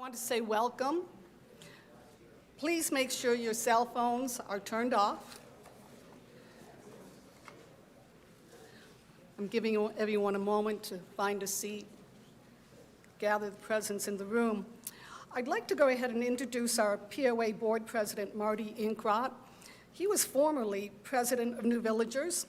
want to say welcome. Please make sure your cell phones are turned off. I'm giving everyone a moment to find a seat, gather the presence in the room. I'd like to go ahead and introduce our POA Board President, Marty Inkrot. He was formerly president of New Villagers.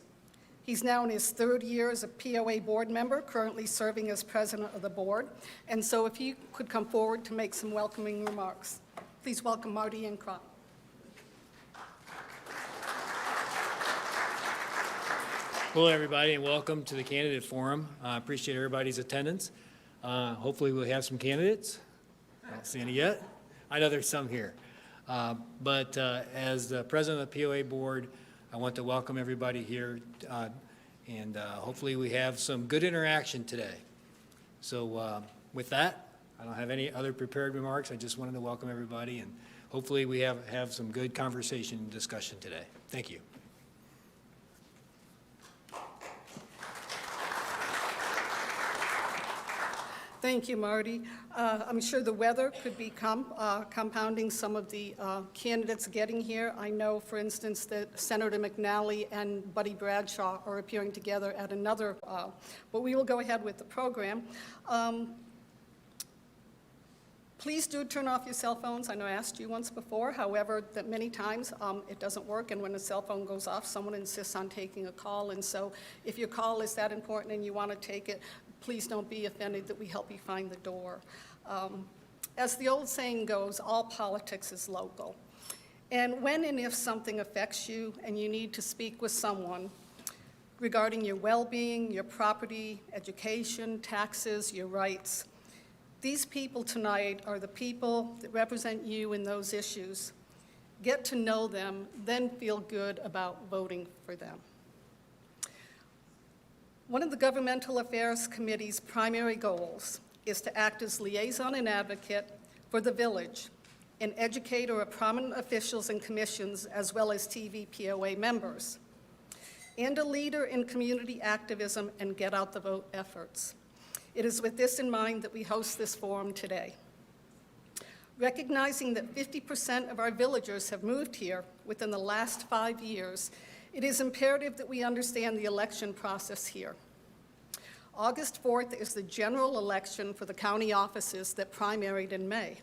He's now in his third year as a POA board member, currently serving as president of the board. And so if you could come forward to make some welcoming remarks. Please welcome Marty Inkrot. Hello, everybody, and welcome to the Candidate Forum. I appreciate everybody's attendance. Hopefully we'll have some candidates. I don't see any yet. I know there's some here. But as the president of the POA board, I want to welcome everybody here, and hopefully we have some good interaction today. So with that, I don't have any other prepared remarks. I just wanted to welcome everybody, and hopefully we have some good conversation and discussion today. Thank you. Thank you, Marty. I'm sure the weather could be compounding some of the candidates getting here. I know, for instance, that Senator McNally and Buddy Bradshaw are appearing together at another, but we will go ahead with the program. Please do turn off your cell phones. I know I asked you once before, however, that many times it doesn't work, and when a cell phone goes off, someone insists on taking a call, and so if your call is that important and you want to take it, please don't be offended that we help you find the door. As the old saying goes, all politics is local. And when and if something affects you and you need to speak with someone regarding your well-being, your property, education, taxes, your rights, these people tonight are the people that represent you in those issues. Get to know them, then feel good about voting for them. One of the Governmental Affairs Committee's primary goals is to act as liaison and advocate for the village, an educator of prominent officials and commissions, as well as TVPOA members, and a leader in community activism and get out the vote efforts. It is with this in mind that we host this forum today. Recognizing that 50% of our villagers have moved here within the last 5 years, it is imperative that we understand the election process here. August 4th is the general election for the county offices that primaried in May.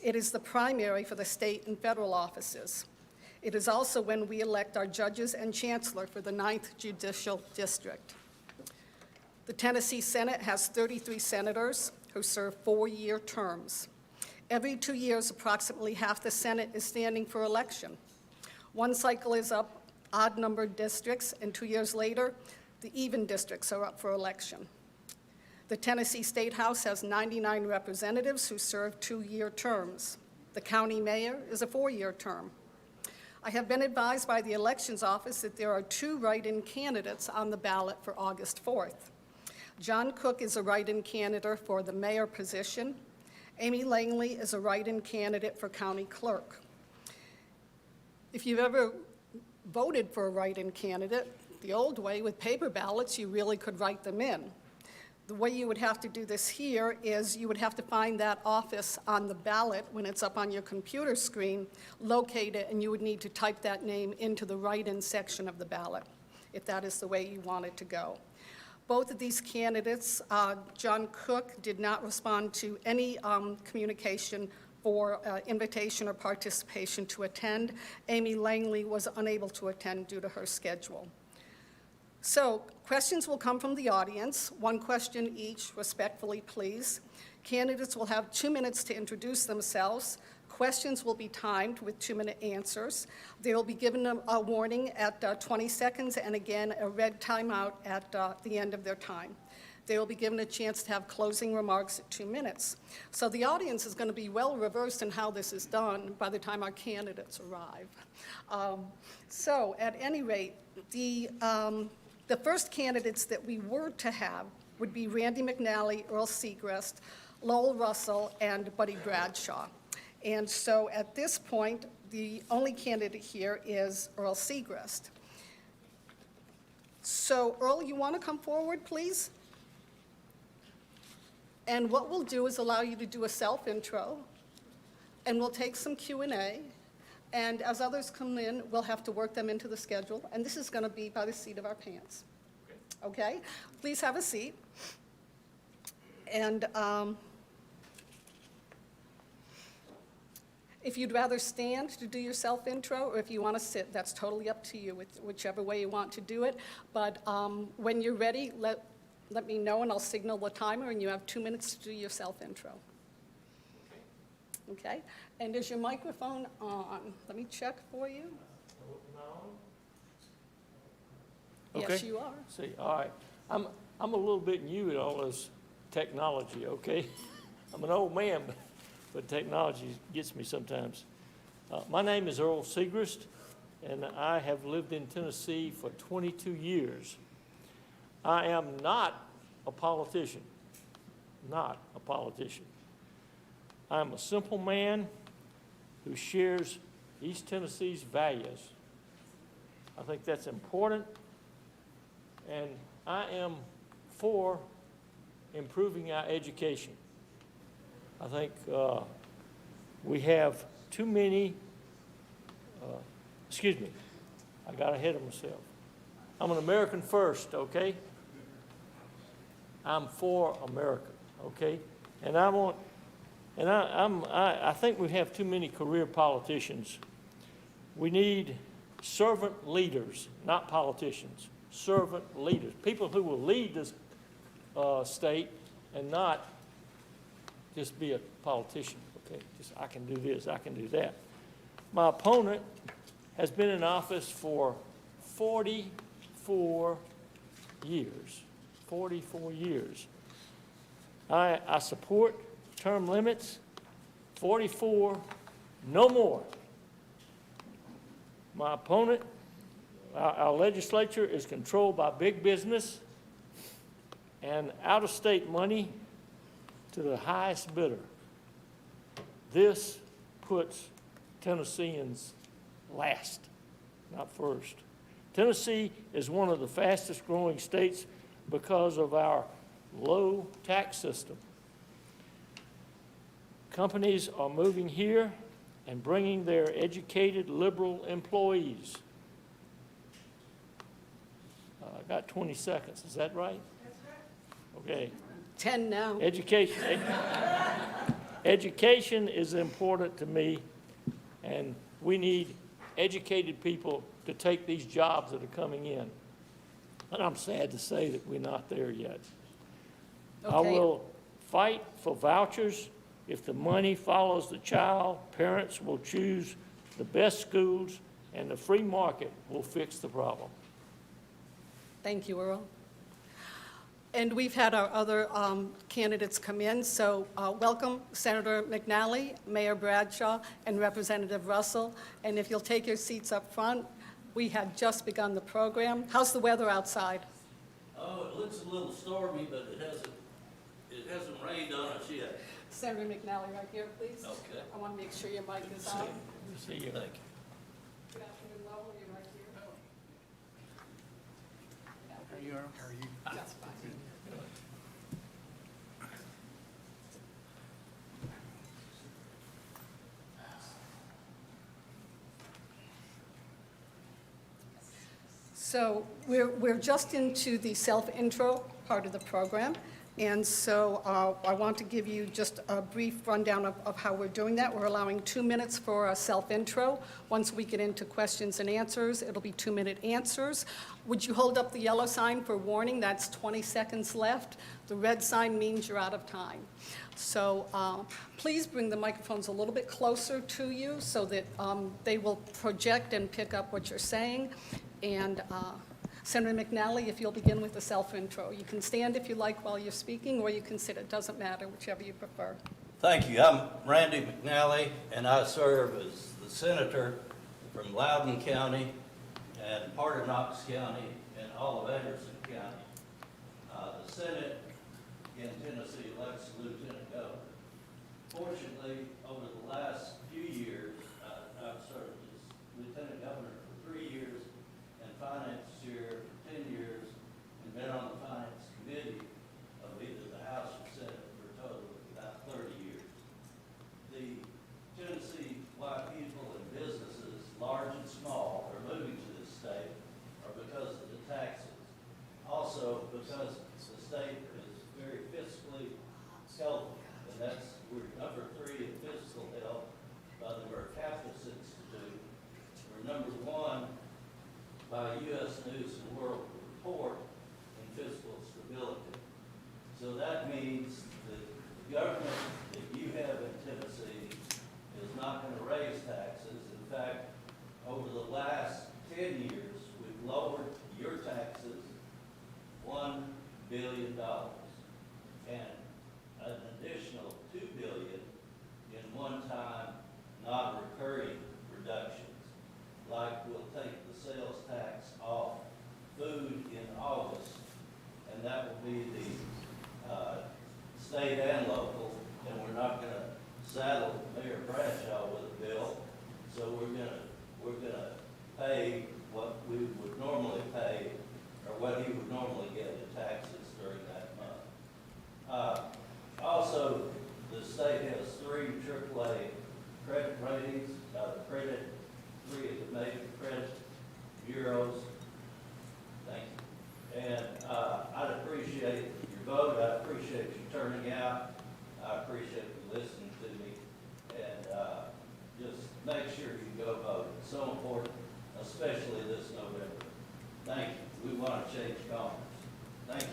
It is the primary for the state and federal offices. It is also when we elect our judges and chancellor for the 9th Judicial District. The Tennessee Senate has 33 senators who serve 4-year terms. Every 2 years, approximately half the Senate is standing for election. One cycle is up odd-numbered districts, and 2 years later, the even districts are up for election. The Tennessee State House has 99 representatives who serve 2-year terms. The county mayor is a 4-year term. I have been advised by the elections office that there are 2 write-in candidates on the ballot for August 4th. John Cook is a write-in candidate for the mayor position. Amy Langley is a write-in candidate for county clerk. If you've ever voted for a write-in candidate, the old way with paper ballots, you really could write them in. The way you would have to do this here is you would have to find that office on the ballot when it's up on your computer screen, locate it, and you would need to type that name into the write-in section of the ballot, if that is the way you want it to go. Both of these candidates, John Cook did not respond to any communication for invitation or participation to attend. Amy Langley was unable to attend due to her schedule. So questions will come from the audience, 1 question each, respectfully please. Candidates will have 2 minutes to introduce themselves. Questions will be timed with 2-minute answers. They will be given a warning at 20 seconds and again a red timeout at the end of their time. They will be given a chance to have closing remarks at 2 minutes. So the audience is going to be well reversed in how this is done by the time our candidates arrive. So at any rate, the first candidates that we were to have would be Randy McNally, Earl Siegrist, Lowell Russell, and Buddy Bradshaw. And so at this point, the only candidate here is Earl Siegrist. So Earl, you want to come forward, please? And what we'll do is allow you to do a self-intro, and we'll take some Q&A. And as others come in, we'll have to work them into the schedule. And this is going to be by the seat of our pants. Okay? Please have a seat. And if you'd rather stand to do your self-intro, or if you want to sit, that's totally up to you, whichever way you want to do it. But when you're ready, let me know, and I'll signal the timer, and you have 2 minutes to do your self-intro. Okay? And is your microphone on? Let me check for you. Yes, Okay. you are. See, all right. I'm a little bit new at all this technology, okay? I'm an old man, but technology gets me sometimes. My name is Earl Siegrist, and I have lived in Tennessee for 22 years. I am not a politician, not a politician. I'm a simple man who shares East Tennessee's values. I think that's important, and I am for improving our education. I think we have too many, excuse me, I got ahead of myself. I'm an American first, okay? I'm for America, okay? And I think we have too many career politicians. We need servant leaders, not politicians, servant leaders, people who will lead this state and not just be a politician, okay? Just, I can do this, I can do that. My opponent has been in office for 44 years, 44 years. I support term limits, 44, no more. My opponent, our legislature is controlled by big business and out-of-state money to the highest bidder. This puts Tennesseans last, not first. Tennessee is one of the fastest growing states because of our low tax system. Companies are moving here and bringing their educated liberal employees. I got 20 seconds, is that right? That's right. Okay. 10 now. Education is important to me, and we need educated people to take these jobs that are coming in. And I'm sad to say that we're not there yet. Okay. I will fight for vouchers. If the money follows the child, parents will choose the best schools, and the free market will fix the problem. Thank you, Earl. And we've had our other candidates come in, so welcome Senator McNally, Mayor Bradshaw, and Representative Russell. And if you'll take your seats up front, we had just begun the program. How's the weather outside? Oh, it looks a little stormy, but it hasn't rained on us yet. Senator McNally, right here, please. Okay. I want to make sure your mic is on. See you. Thank you. Good afternoon, Lowell, you're right here. How are you, Earl? How are you? Just fine. So we're just into the self-intro part of the program, and so I want to give you just a brief rundown of how we're doing that. We're allowing 2 minutes for a self-intro. Once we get into questions and answers, it'll be 2-minute answers. Would you hold up the yellow sign for warning? That's 20 seconds left. The red sign means you're out of time. So please bring the microphones a little bit closer to you so that they will project and pick up what you're saying. And Senator McNally, if you'll begin with the self-intro. You can stand if you like while you're speaking, or you can sit. It doesn't matter, whichever you prefer. Thank you. I'm Randy McNally, and I serve as the senator from Loudon County and part of Knox County and all of Anderson County. The Senate in Tennessee elects lieutenant governor. Fortunately, over the last few years, I've served as lieutenant governor for 3 years and finance chair for 10 years, and been on the finance committee of either the House or Senate for a we're not gonna saddle Mayor Bradshaw with a bill, so we're gonna pay what we would normally pay, or what he would normally get in taxes during that month. Also, the state has 3 AAA credit ratings, credit, 3 of the major credit bureaus. Thank you. And I'd appreciate your vote. I appreciate you turning out. I appreciate you listening to me. And just make sure you go vote. It's so important, especially this November. Thank you. We want to change Congress. Thank you.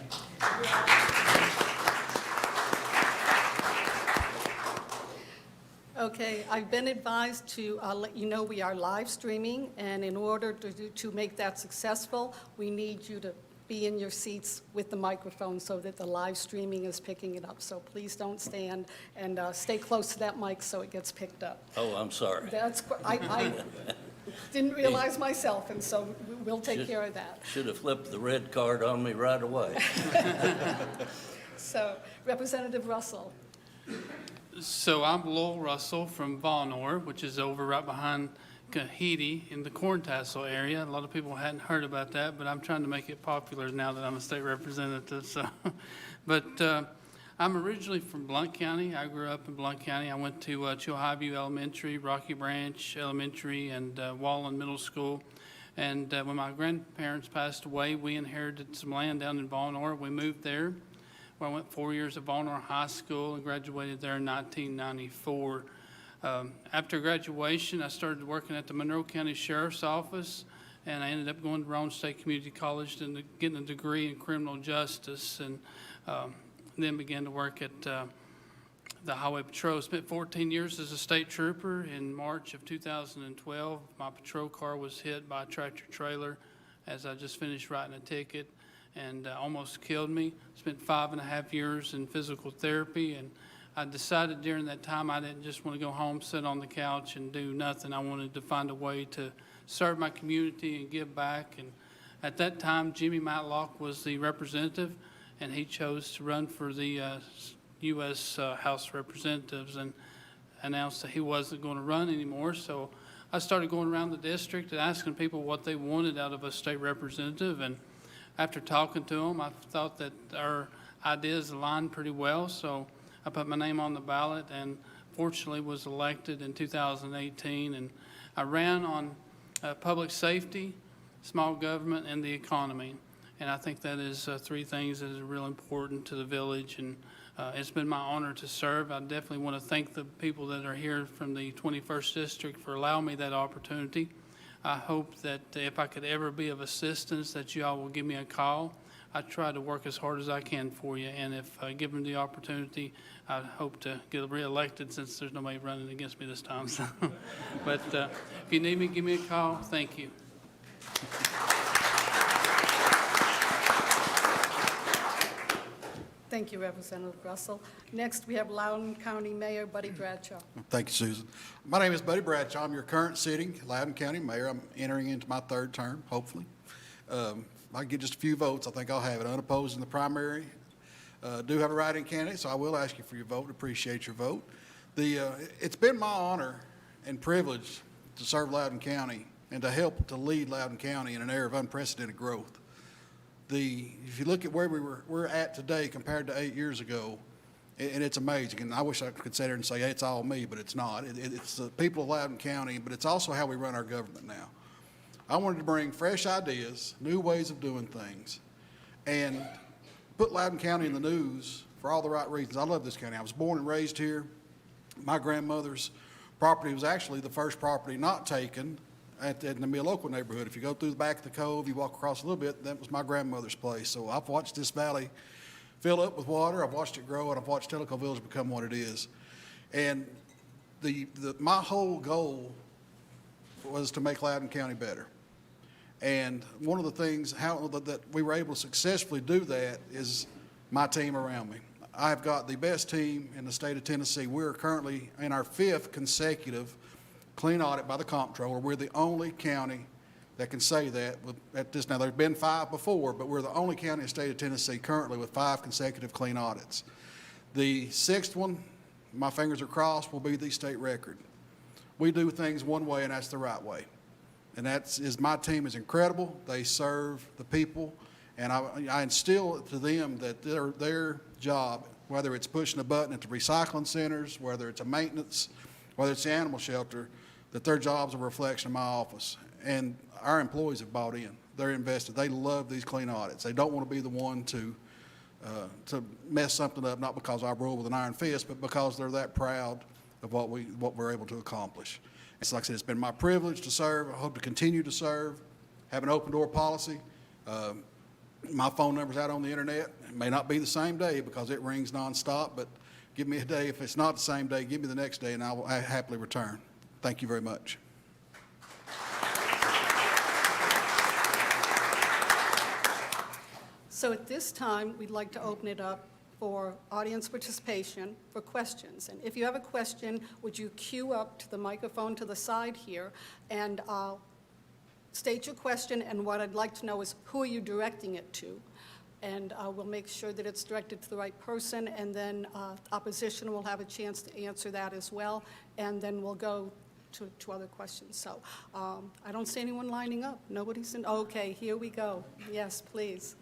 Okay, I've been advised to let you know we are live streaming, and in order to make that successful, we need you to be in your seats with the microphone so that the live streaming is picking it up. So please don't stand, and stay close to that mic so it gets picked up. Oh, I'm sorry. I didn't realize myself, and so we'll take care of that. Should have flipped the red card on me right away. So, Representative Russell. So I'm Lowell Russell from Vonore, which is over right behind Kahidi in the Corn Tassel area. A lot of people hadn't heard about that, but I'm trying to make it popular now that I'm a state representative. So, but I'm originally from Blount County. I grew up in Blount County. I went to Highview Elementary, Rocky Branch Elementary, and Wallen Middle School. And when my grandparents passed away, we inherited some land down in Vonore. We moved there. I went 4 years at Vonore High School and graduated there in 1994. After graduation, I started working at the Monroe County Sheriff's Office, and I ended up going to Roane State Community College and getting a degree in criminal justice, and then began to work at the Highway Patrol. Spent 14 years as a state trooper. In March of 2012, my patrol car was hit by a tractor trailer as I just finished writing a ticket, and almost killed me. Spent 5.5 years in physical therapy, and I decided during that time I didn't just want to go home, sit on the couch, and do nothing. I wanted to find a way to serve my community and give back. And at that time, Jimmy Matlock was the representative, and he chose to run for the U.S. House of Representatives and announced that he wasn't going to run anymore. So I started going around the district and asking people what they wanted out of a state representative, and after talking to them, I thought that our ideas aligned pretty well, so I put my name on the ballot and fortunately was elected in 2018. And I ran on public safety, small government, and the economy. And I think that is 3 things that are real important to the village, and it's been my honor to serve. I definitely want to thank the people that are here from the 21st District for allowing me that opportunity. I hope that if I could ever be of assistance, that you all will give me a call. I try to work as hard as I can for you, and if given the opportunity, I hope to get reelected since there's nobody running against me this time. So, but if you need me, give me a call. Thank you. Thank you, Representative Russell. Next, we have Loudoun County Mayor Buddy Bradshaw. Thank you, Susan. My name is Buddy Bradshaw. I'm your current sitting Loudoun County Mayor. I'm entering into my 3rd term, hopefully. I get just a few votes. I think I'll have it unopposed in the primary. Do have a write-in candidate, so I will ask you for your vote. Appreciate your vote. It's been my honor and privilege to serve Loudoun County and to help to lead Loudoun County in an era of unprecedented growth. If you look at where we're at today compared to 8 years ago, and it's amazing. And I wish I could sit there and say, hey, it's all me, but it's not. It's the people of Loudoun County, but it's also how we run our government now. I wanted to bring fresh ideas, new ways of doing things, and put Loudoun County in the news for all the right reasons. I love this county. I was born and raised here. My grandmother's property was actually the first property not taken in the local neighborhood. If you go through the back of the cove, you walk across a little bit, that was my grandmother's place. So I've watched this valley fill up with water, I've watched it grow, and I've watched Tellico Village become what it is. And my whole goal was to make Loudoun County better. And one of the things that we were able to successfully do that is my team around me. I've got the best team in the state of Tennessee. We're currently in our 5th consecutive clean audit by the comptroller. We're the only county that can say that at this. Now, there's been 5 before, but we're the only county in the state of Tennessee currently with 5 consecutive clean audits. The 6th one my fingers are crossed, will be the state record. We do things one way, and that's the right way. And my team is incredible. They serve the people, and I instill to them that their job, whether it's pushing a button at the recycling centers, whether it's a maintenance, whether it's the animal shelter, that their job's a reflection of my office. And our employees have bought in. They're invested. They love these clean audits. They don't want to be the one to mess something up, not because I rule with an iron fist, but because they're that proud of what we're able to accomplish. It's like I said, it's been my privilege to serve. I hope to continue to serve, have an open door policy. My phone number's out on the internet. It may not be the same day because it rings nonstop, but give me a day. If it's not the same day, give me the next day, and I will happily return. Thank you very much. So at this time, we'd like to open it up for audience participation for questions. And if you have a question, would you queue up to the microphone to the side here and state your question, and what I'd like to know is who are you directing it to? And we'll make sure that it's directed to the right person, and then opposition will have a chance to answer that as well, and then we'll go to other questions. So I don't see anyone lining up. Nobody's in, okay, here we go. Yes, please.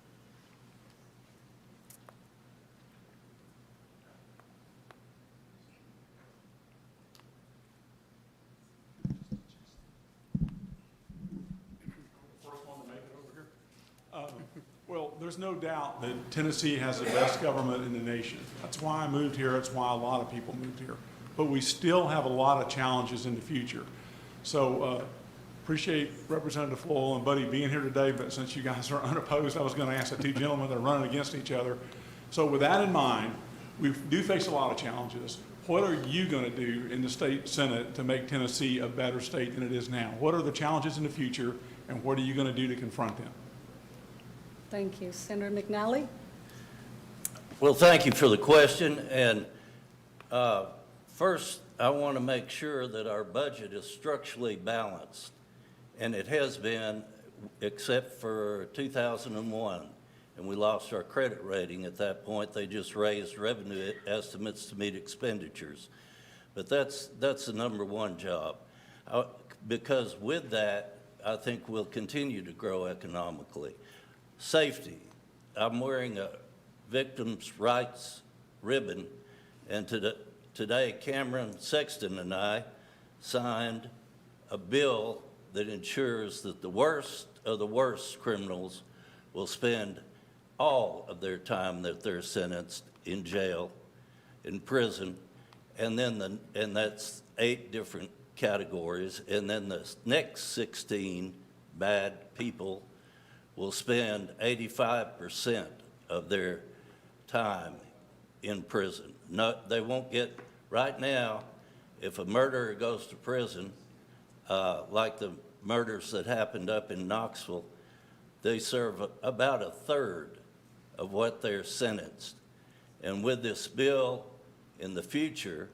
Well, there's no doubt that Tennessee has the best government in the nation. That's why I moved here. That's why a lot of people moved here. But we still have a lot of challenges in the future. So appreciate Representative Lowell and Buddy being here today, but since you guys are unopposed, I was going to ask the two gentlemen that are running against each other. So with that in mind, we do face a lot of challenges. What are you going to do in the state Senate to make Tennessee a better state than it is now? What are the challenges in the future, and what are you going to do to confront them? Thank you. Senator McNally? Well, thank you for the question. And first, I want to make sure that our budget is structurally balanced. And it has been, except for 2001. And we lost our credit rating at that point. They just raised revenue estimates to meet expenditures. But that's the number one job. Because with that, I think we'll continue to grow economically. Safety. I'm wearing a victims' rights ribbon, and today Cameron Sexton and I signed a bill that ensures that the worst of the worst criminals will spend all of their time that they're sentenced in jail, in prison, and that's 8 different categories, and then the next 16 bad people will spend 85% of their time in prison. No, they won't get, right now, if a murderer goes to prison, like the murders that happened up in Knoxville, they serve about a third of what they're sentenced. And with this bill, in the future,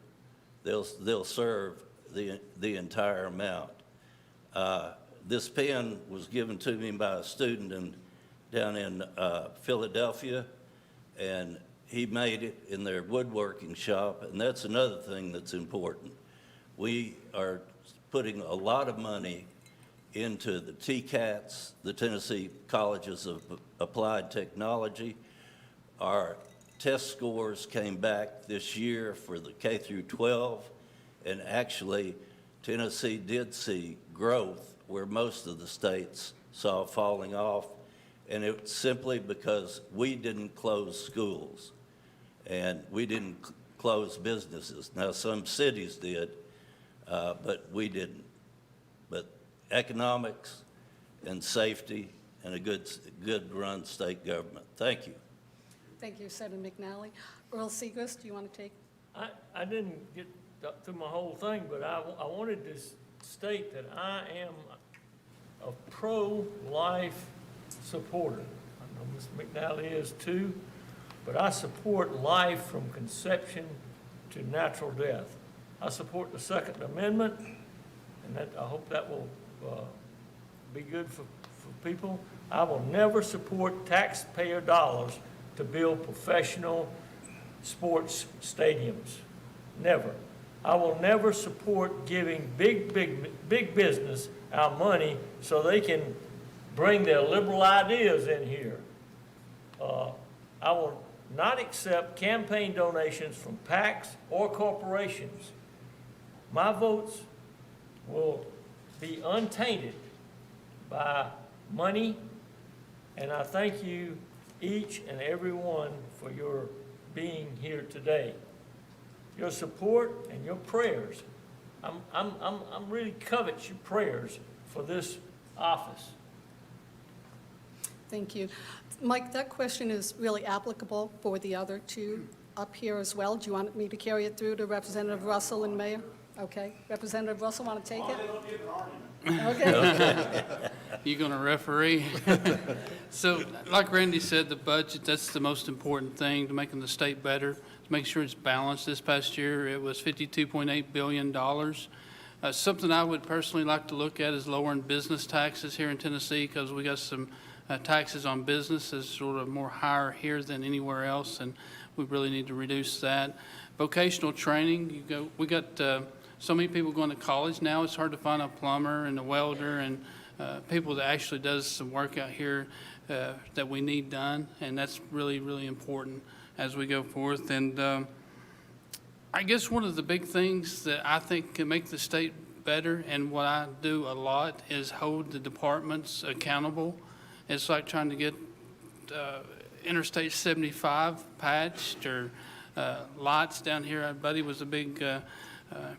they'll serve the entire amount. This pen was given to me by a student down in Philadelphia, and he made it in their woodworking shop, and that's another thing that's important. We are putting a lot of money into the TCATs, the Tennessee Colleges of Applied Technology. Our test scores came back this year for the K through 12, and actually Tennessee did see growth where most of the states saw falling off, and it's simply because we didn't close schools and we didn't close businesses. Now, some cities did, but we didn't. But economics and safety and a good run state government. Thank you. Thank you, Senator McNally. Earl Siegrist, do you want to take? I didn't get through my whole thing, but I wanted to state that I am a pro-life supporter. I know Ms. McNally is too, but I support life from conception to natural death. I support the Second Amendment, and I hope that will be good for people. I will never support taxpayer dollars to build professional sports stadiums. Never. I will never support giving big business our money so they can bring their liberal ideas in here. I will not accept campaign donations from PACs or corporations. My votes will be untainted by money, and I thank you each and every one for your being here today. Your support and your prayers. I'm really covet your prayers for this office. Thank you. Mike, that question is really applicable for the other two up here as well. Do you want me to carry it through to Representative Russell and Mayor? Okay. Representative Russell, want to take it? Okay. You gonna referee? So, like Randy said, the budget, that's the most important thing to making the state better, to make sure it's balanced. This past year, it was $52.8 billion. Something I would personally like to look at is lowering business taxes here in Tennessee, because we got some taxes on businesses sort of more higher here than anywhere else, and we really need to reduce that. Vocational training, we got so many people going to college now, it's hard to find a plumber and a welder and people that actually does some work out here that we need done, and that's really, really important as we go forth. And I guess one of the big things that I think can make the state better, and what I do a lot, is hold the departments accountable. It's like trying to get Interstate 75 patched, or lights down here. Our buddy was a big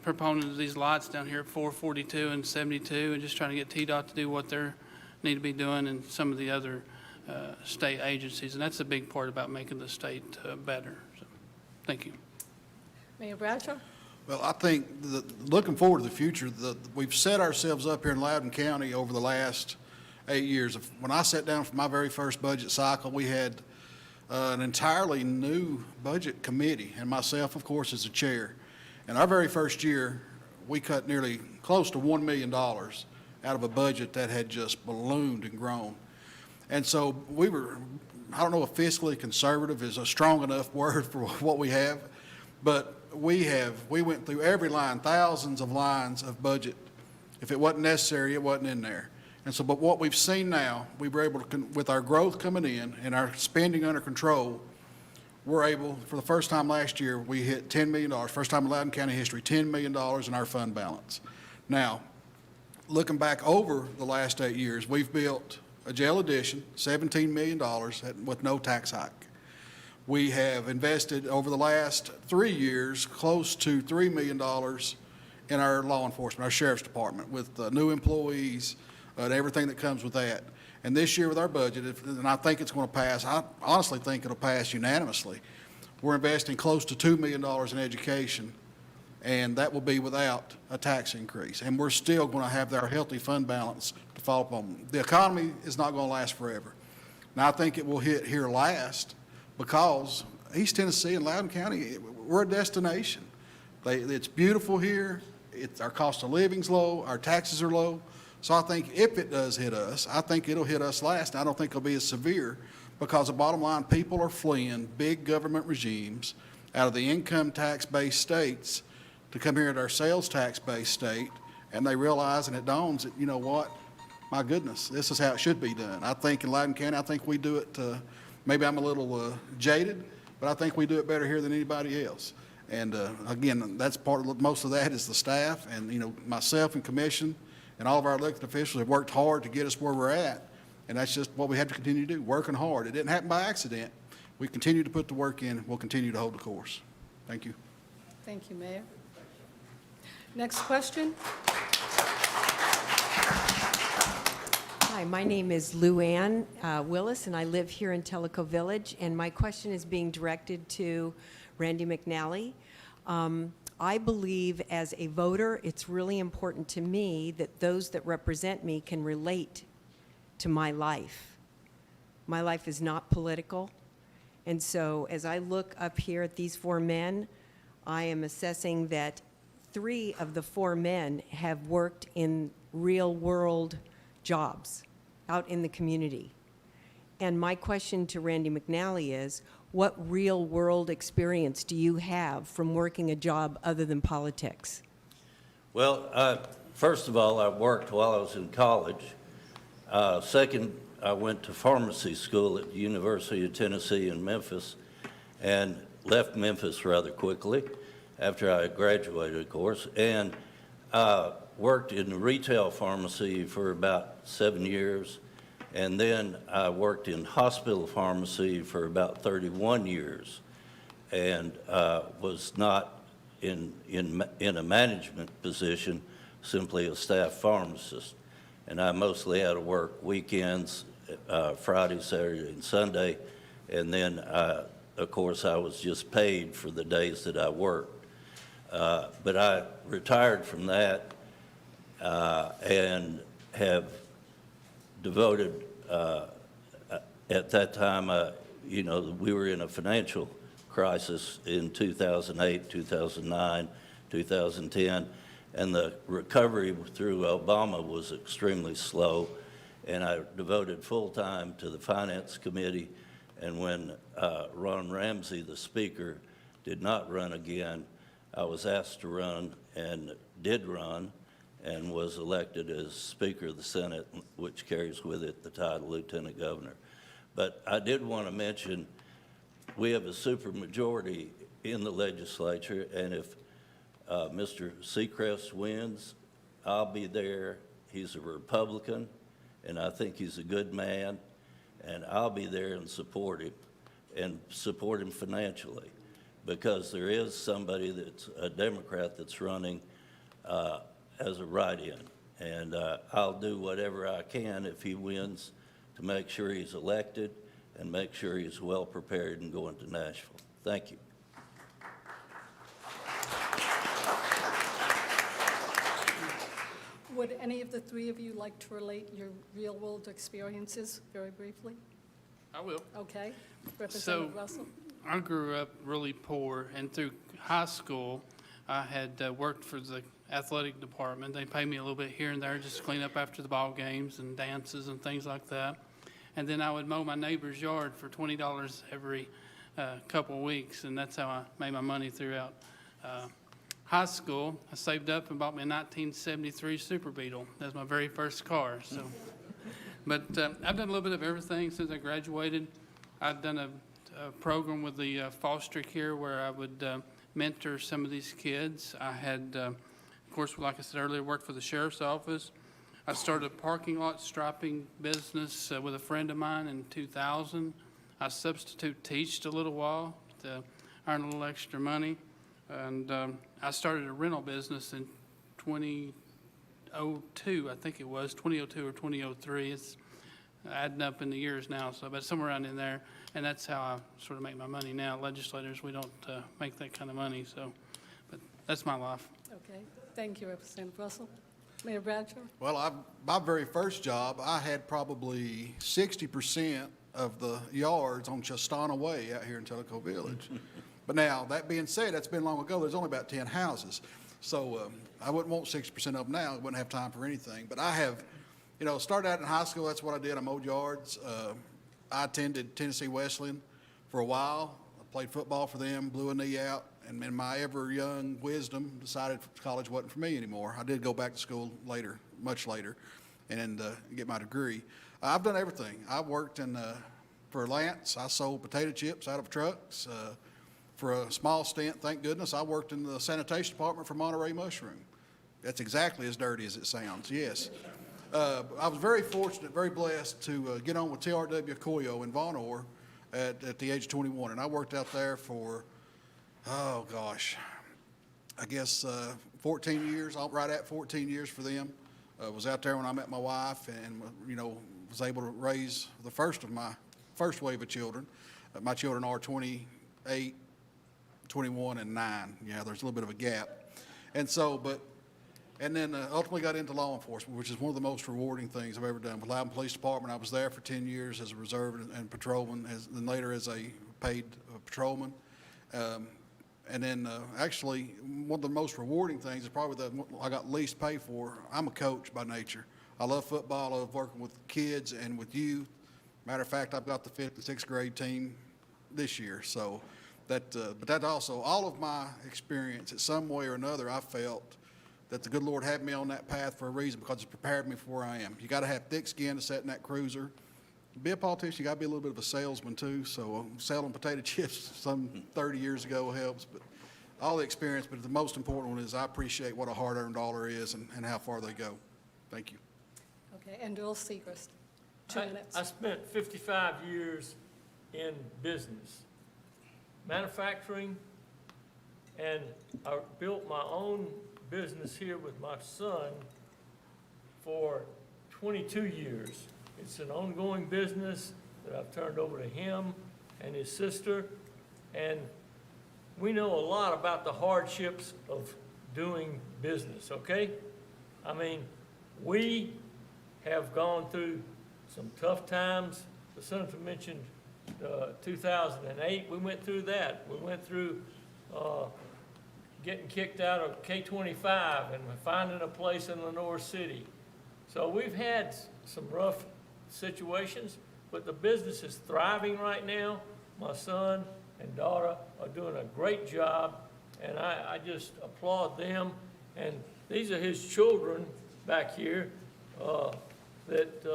proponent of these lights down here at 442 and 72, and just trying to get TDOT to do what they need to be doing, and some of the other state agencies. And that's a big part about making the state better. So, thank you. Mayor Bradshaw? Well, I think looking forward to the future, we've set ourselves up here in Loudon County over the last 8 years. When I sat down for my very first budget cycle, we had an entirely new budget committee, and myself, of course, as the chair. And our very first year, we cut nearly close to $1 million out of a budget that had just ballooned and grown. And so we were, I don't know if fiscally conservative is a strong enough word for what we have, but we went through every line, thousands of lines of budget. If it wasn't necessary, it wasn't in there. And so, but what we've seen now, we were able to, with our growth coming in and our spending under control, we're able, for the first time last year, we hit $10 million, first time in Loudon County history, $10 million in our fund balance. Now, looking back over the last 8 years, we've built a jail addition, $17 million with no tax hike. We have invested over the last 3 years close to $3 million in our law enforcement, our sheriff's department, with new employees and everything that comes with that. And this year with our budget, and I think it's going to pass, I honestly think it'll pass unanimously, we're investing close to $2 million in education, and that will be without a tax increase. And we're still going to have our healthy fund balance to follow up on. The economy is not going to last forever. Now, I think it will hit here last because East Tennessee and Loudon County, we're a destination. It's beautiful here. Our cost of living's low. Our taxes are low. So I think if it does hit us, I think it'll hit us last. And I don't think it'll be as severe because the bottom line, people are fleeing big government regimes out of the income tax-based states to come here to our sales tax-based state, and they realize, and it dawns that, you know what, my goodness, this is how it should be done. I think in Loudon County, I think we do it, maybe I'm a little jaded, but I think we do it better here than anybody else. And again, that's part of, most of that is the staff, and myself and commission and all of our elected officials have worked hard to get us where we're at, and that's just what we have to continue to do, working hard. It didn't happen by accident. We continue to put the work in. We'll continue to hold the course. Thank you. Thank you, Mayor. Next question. Hi, my name is Lou Ann Willis, and I live here in Tellico Village, and my question is being directed to Randy McNally. I believe as a voter, it's really important to me that those that represent me can relate to my life. My life is not political, and so as I look up here at these four men, I am assessing that 3 of the 4 men have worked in real-world jobs out in the community. And my question to Randy McNally is, what real-world experience do you have from working a job other than politics? Well, first of all, I worked while I was in college. Second, I went to pharmacy school at the University of Tennessee in Memphis and left Memphis rather quickly after I graduated, of course, and worked in retail pharmacy for about 7 years. And then I worked in hospital pharmacy for about 31 years and was not in a management position, simply a staff pharmacist. And I mostly had to work weekends, Friday, Saturday, and Sunday. And then, of course, I was just paid for the days that I worked. But I retired from that and have devoted, at that time, you know, we were in a financial crisis in 2008, 2009, 2010, and the recovery through Obama was extremely slow, and I devoted full time to the Finance Committee, and when Ron Ramsey, the Speaker, did not run again, I was asked to run and did run, and was elected as Speaker of the Senate, which carries with it the title Lieutenant Governor. But I did want to mention, we have a supermajority in the legislature, and if Mr. Siegrist wins, I'll be there. He's a Republican, and I think he's a good man, and I'll be there and support him financially, because there is somebody that's a Democrat that's running as a write-in, and I'll do whatever I can if he wins to make sure he's elected and make sure he's well prepared and going to Nashville. Thank you. Would any of the three of you like to relate your real-world experiences very briefly? I will. Okay. Representative So- Russell? I grew up really poor, and through high school, I had worked for the athletic department. They paid me a little bit here and there just to clean up after the ball games and dances and things like that. And then I would mow my neighbor's yard for $20 every couple of weeks, and that's how I made my money throughout high school. I saved up and bought me a 1973 Super Beetle. That was my very first car. So, but I've done a little bit of everything since I graduated. I've done a program with the foster care where I would mentor some of these kids. I had, of course, like I said earlier, worked for the sheriff's office. I started a parking lot striping business with a friend of mine in 2000. I substitute teached a little while to earn a little extra money. And I started a rental business in 2002, I think it was, 2002 or 2003. It's adding up in the years now, so but somewhere around in there. And that's how I sort of make my money now. Legislators, we don't make that kind of money, so, but that's my life. Okay. Thank you, Representative Russell. Mayor Bradshaw? Well, my very first job, I had probably 60% of the yards on Chastana Way out here in Tellico Village. But now, that being said, that's been long ago. There's only about 10 houses. So I wouldn't want 60% of them now. I wouldn't have time for anything. But I have, you know, started out in high school. That's what I did. I mowed yards. I attended Tennessee Wesleyan for a while. I played football for them, blew a knee out, and in my ever young wisdom, decided college wasn't for me anymore. I did go back to school later, much later, and get my degree. I've done everything. I worked for Lance. I sold potato chips out of trucks. For a small stint, thank goodness, I worked in the sanitation department for Monterey Mushroom. That's exactly as dirty as it sounds, yes. I was very fortunate, very blessed to get on with TRDA Coyo in Von Orr at the age of 21. And I worked out there for, oh gosh, I guess 14 years, right at 14 years for them. Was out there when I met my wife and, you know, was able to raise the first of my first wave of children. My children are 28, 21, and 9. Yeah, there's a little bit of a gap. And so, and then ultimately got into law enforcement, which is one of the most rewarding things I've ever done. With Loudon Police Department, I was there for 10 years as a reserve and patrolman, then later as a paid patrolman. And then actually, one of the most rewarding things is probably I got least pay for. I'm a coach by nature. I love football. I love working with kids and with youth. Matter of fact, I've got the 5th and 6th grade team this year. So but that also, all of my experience, in some way or another, I felt that the good Lord had me on that path for a reason, because it's prepared me for where I am. You got to have thick skin to sit in that cruiser. Be a politician, you got to be a little bit of a salesman too. So selling potato chips some 30 years ago helps, but all the experience. But the most important one is I appreciate what a hard-earned dollar is and how far they go. Thank you. Okay, and Earl Siegrist, 2 minutes. I spent 55 years in business, manufacturing, and I built my own business here with my son for 22 years. It's an ongoing business that I've turned over to him and his sister, and we know a lot about the hardships of doing business, okay? I mean, we have gone through some tough times. The senator mentioned 2008. We went through that. We went through getting kicked out of K-25 and finding a place in Lenore City. So we've had some rough situations, but the business is thriving right now. My son and daughter are doing a great job, and I just applaud them. And these are his children back here that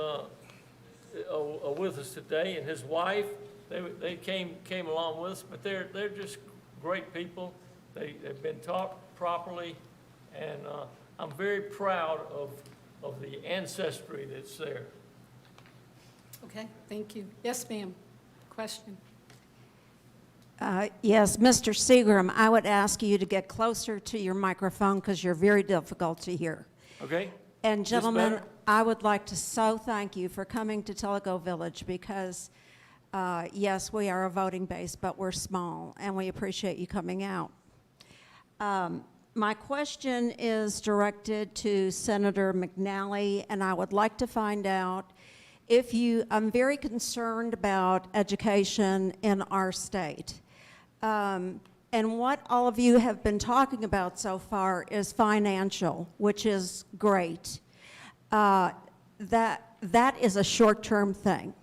are with us today, and his wife. They came along with us, but they're just great people. They've been taught properly, and I'm very proud of the ancestry that's there. Okay, thank you. Yes, ma'am. Question. Yes, Mr. Seagram, I would ask you to get closer to your microphone because you're very difficult to hear. Okay? And This gentlemen, better? I would like to so thank you for coming to Tellico Village because, yes, we are a voting base, but we're small, and we appreciate you coming out. My question is directed to Senator McNally, and I would like to find out if I'm very concerned about education in our state. And what all of you have been talking about so far is financial, which is great. That is a short-term thing.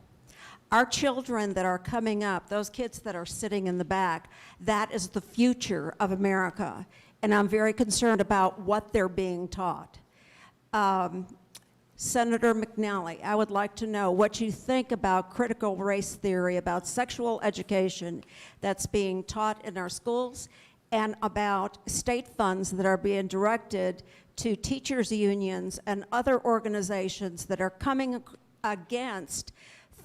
Our children that are coming up, those kids that are sitting in the back, that is the future of America. And I'm very concerned about what they're being taught. Senator McNally, I would like to know what you think about critical race theory, about sexual education that's being taught in our schools, and about state funds that are being directed to teachers' unions and other organizations that are coming against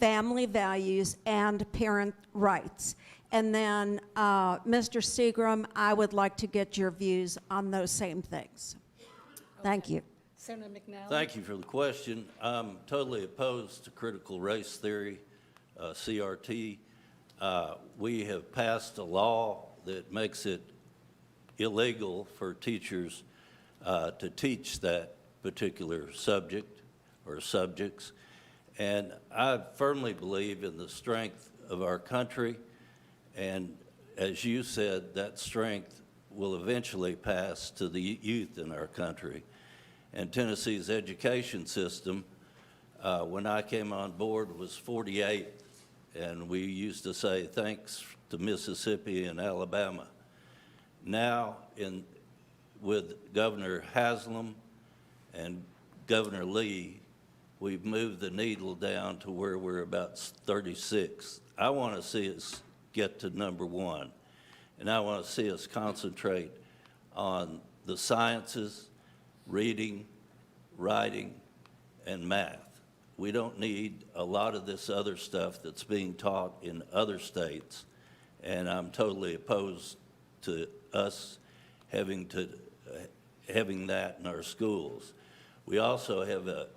family values and parent rights. And then, Mr. Seagram, I would like to get your views on those same things. Thank you. Senator McNally. Thank you for the question. I'm totally opposed to critical race theory, CRT. We have passed a law that makes it illegal for teachers to teach that particular subject or subjects. And I firmly believe in the strength of our country. And as you said, that strength will eventually pass to the youth in our country. And Tennessee's education system, when I came on board, was 48, and we used to say thanks to Mississippi and Alabama. Now, with Governor Haslam and Governor Lee, we've moved the needle down to where we're about 36. I want to see us get to number 1, and I want to see us concentrate on the sciences, reading, writing, and math. We don't need a lot of this other stuff that's being taught in other states, and I'm totally opposed to us having that in our schools. We also have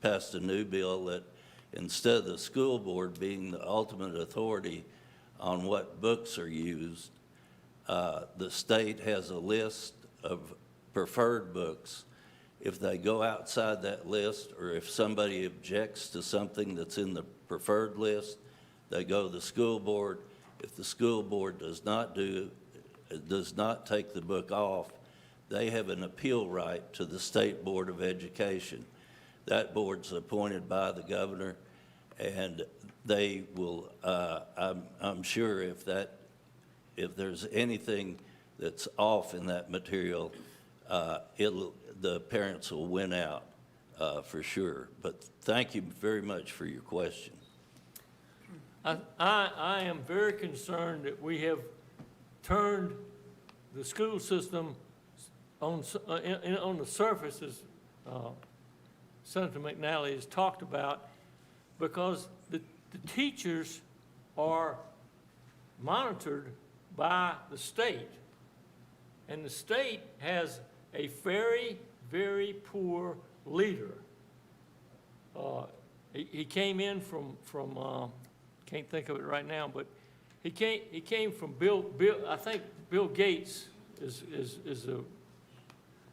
passed a new bill that instead of the school board being the ultimate authority on what books are used, the state has a list of preferred books. If they go outside that list, or if somebody objects to something that's in the preferred list, they go to the school board. If the school board does not take the book off, they have an appeal right to the State Board of Education. That board's appointed by the governor, and they will, I'm sure if there's anything that's off in that material, the parents will win out for sure. But thank you very much for your question. I am very concerned that we have turned the school system on the surface, as Senator McNally has talked about, because the teachers are monitored by the state. And the state has a very, very poor leader. He came in from can't think of it right now, but he came from Bill. I think Bill Gates is the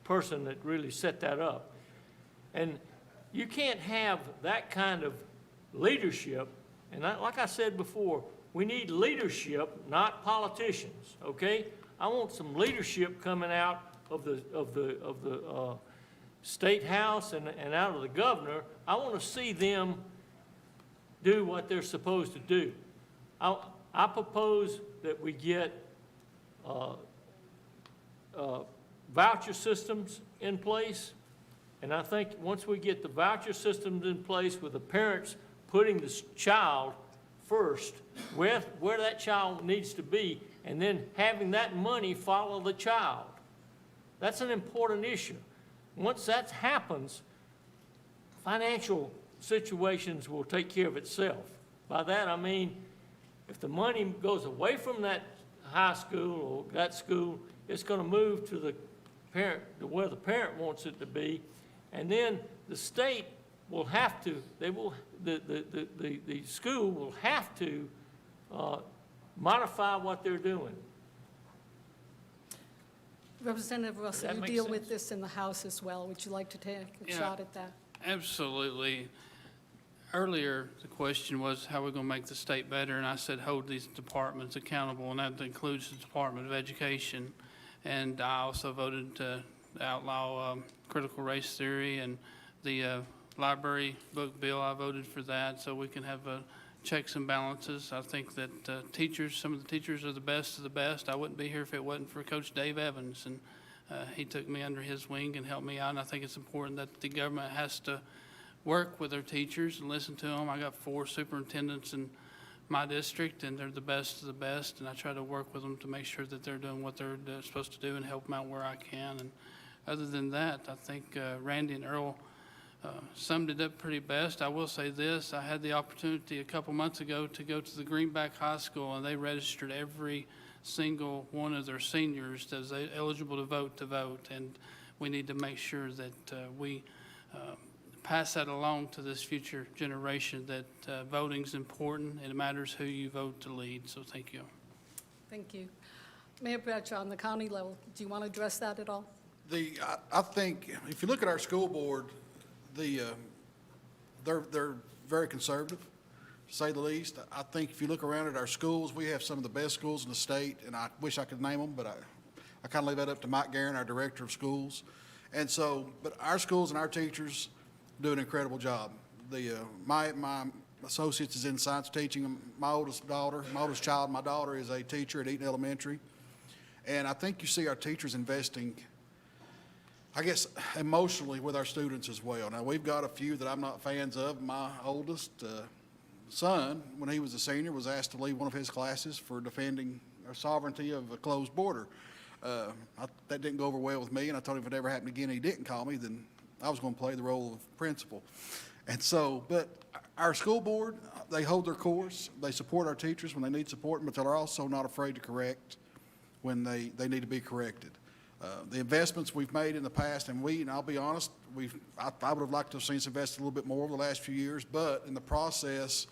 person that really set that up. And you can't have that kind of leadership. And like I said before, we need leadership, not politicians. Okay? I want some leadership coming out of the State House and out of the governor. I want to see them do what they're supposed to do. I propose that we get voucher systems in place, and I think once we get the voucher systems in place with the parents putting the child first, where that child needs to be, and then having that money follow the child. That's an important issue. Once that happens, financial situations will take care of itself. By that I mean, if the money goes away from that high school or that school, it's going to move to the parent, to where the parent wants it to be, and then the state will have to, the school will have to modify what they're doing. Representative Russell, that you make deal with sense? this in the House as well. Would you like to take a Yeah. shot at that? Absolutely. Earlier, the question was how we're going to make the state better, and I said hold these departments accountable, and that includes the Department of Education. And I also voted to outlaw critical race theory, and the library book bill, I voted for that, so we can have checks and balances. I think that some of the teachers are the best of the best. I wouldn't be here if it wasn't for Coach Dave Evans, and he took me under his wing and helped me out, and I think it's important that the government has to work with their teachers and listen to them. I got 4 superintendents in my district, and they're the best of the best, and I try to work with them to make sure that they're doing what they're supposed to do and help them out where I can. And other than that, I think Randy and Earl summed it up pretty best. I will say this, I had the opportunity a couple months ago to go to the Greenback High School, and they registered every single one of their seniors that's eligible to vote, and we need to make sure that we pass that along to this future generation, that voting's important, and it matters who you vote to lead. So thank you. Thank you. Mayor Bradshaw, on the county level, do you want to address that at all? I think if you look at our school board, they're very conservative, to say the least. I think if you look around at our schools, we have some of the best schools in the state, and I wish I could name them, but I kind of leave that up to Mike Guerin, our director of schools. And so, but our schools and our teachers do an incredible job. My associates is in science teaching. My oldest child, my daughter, is a teacher at Eaton Elementary. And I think you see our teachers investing, I guess, emotionally with our students as well. Now, we've got a few that I'm not fans of. My oldest son, when he was a senior, was asked to leave one of his classes for defending our sovereignty of a closed border. That didn't go over well with me, and I told him if it ever happened again and he didn't call me, then I was going to play the role of principal. And so, but our school board, they hold their course. They support our teachers when they need support, but they're also not afraid to correct when they need to be corrected. The investments we've made in the past, and I'll be honest, I would have liked to have seen us invest a little bit more over the last few years, but in the process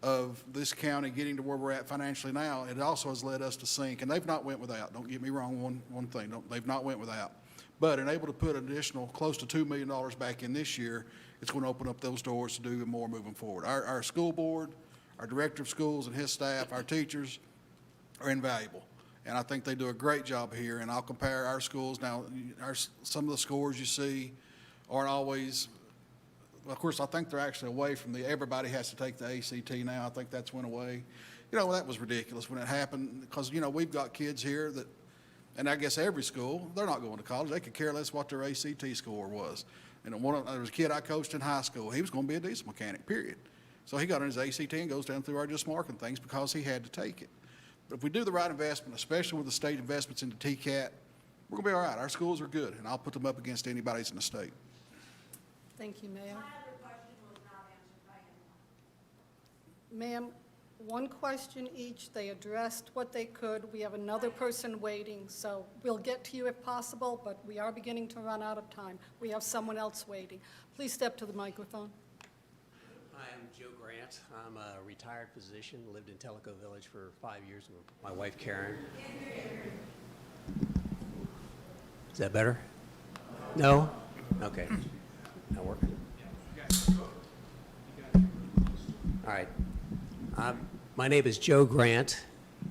of this county getting to where we're at financially now, it also has led us to sink, and they've not went without. Don't get me wrong, one thing, they've not went without. But in able to put an additional close to $2 million back in this year, it's going to open up those doors to do even more moving forward. Our school board, our director of schools and his staff, our teachers are invaluable. And I think they do a great job here, and I'll compare our schools. Now, some of the scores you see aren't always of course, I think they're actually away from everybody has to take the ACT now. I think that's went away. You know, that was ridiculous when it happened because, you know, we've got kids here that, and I guess every school, they're not going to college. They could care less what their ACT score was. And there was a kid I coached in high school. He was going to be a diesel mechanic, period. So he got in his ACT and goes down through our just marking things because he had to take it. But if we do the right investment, especially with the state investments into TCAT, we're going to be all right. Our schools are good, and I'll put them up against anybody's in the state. Thank you, Mayor. My other question was not answered by anyone. Ma'am, one question each. They addressed what they could. We have another person waiting, so we'll get to you if possible, but we are beginning to run out of time. We have someone else waiting. Please step to the microphone. Hi, I'm Joe Grant. I'm a retired physician, lived in Tellico Village for 5 years with my wife Karen. Is that better? No? Okay. Not working? All right. My name is Joe Grant.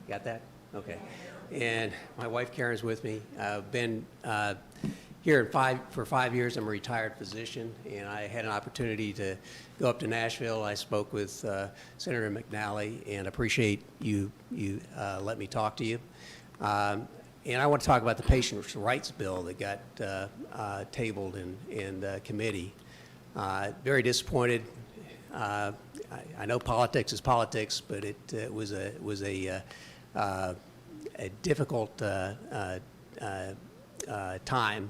Got that? Okay. And my wife Karen's with me. I've been here for 5 years. I'm a retired physician, and I had an opportunity to go up to Nashville. I spoke with Senator McNally, and appreciate you let me talk to you. And I want to talk about the patients' rights bill that got tabled in committee. Very disappointed. I know politics is politics, but it was a difficult time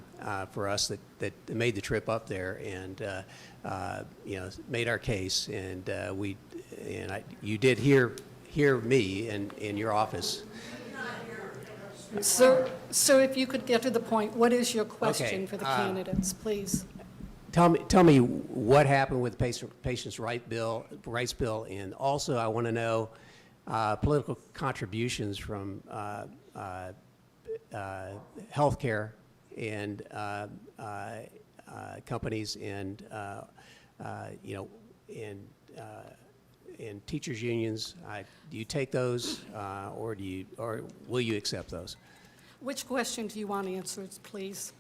for us that made the trip up there and you know, made our case, and you did hear me in your office. Sir, if you could get to the point, what is your question Okay, for the candidates, please? Tell me what happened with the patients' rights bill, and also I want to know political contributions from healthcare and companies and you know, and teachers unions. Do you take those, or will you accept those? Which question do you want answered, please?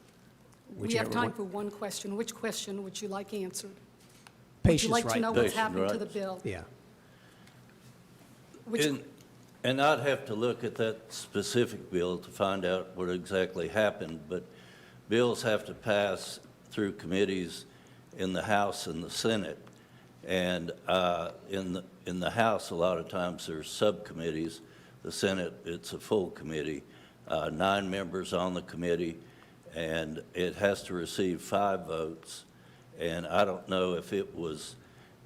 We Whichever have time one. for one question. Which question would you like answered? Would Patients' you like to know what's Patient happened to the rights. bill? Yeah. Which- And I'd have to look at that specific bill to find out what exactly happened, but bills have to pass through committees in the House and the Senate. And in the House, a lot of times there's subcommittees. The Senate, it's a full committee, 9 members on the committee, and it has to receive 5 votes. And I don't know if it was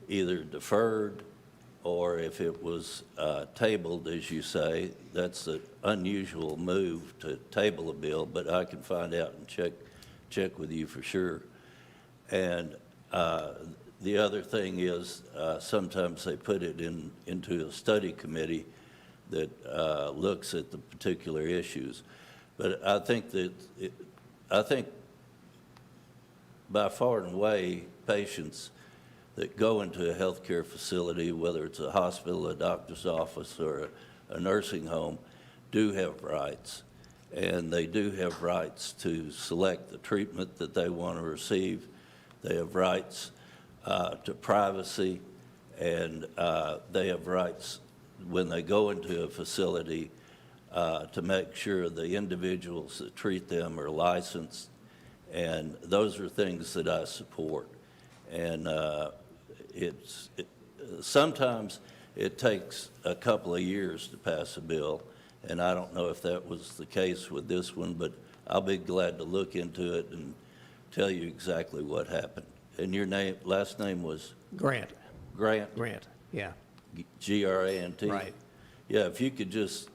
either deferred or if it was tabled, as you say. That's an unusual move to table a bill, but I can find out and check with you for sure. And the other thing is sometimes they put it into a study committee that looks at the particular issues. But I think that by far and away, patients that go into a healthcare facility, whether it's a hospital, a doctor's office, or a nursing home, do have rights. And they do have rights to select the treatment that they want to receive. They have rights to privacy, and they have rights when they go into a facility to make sure the individuals that treat them are licensed. And those are things that I support. And sometimes it takes a couple of years to pass a bill, and I don't know if that was the case with this one, but I'll be glad to look into it and tell you exactly what happened. And your last name was? Grant. Grant? Grant, yeah. G-R-A-N-T? Right. Yeah, if you could just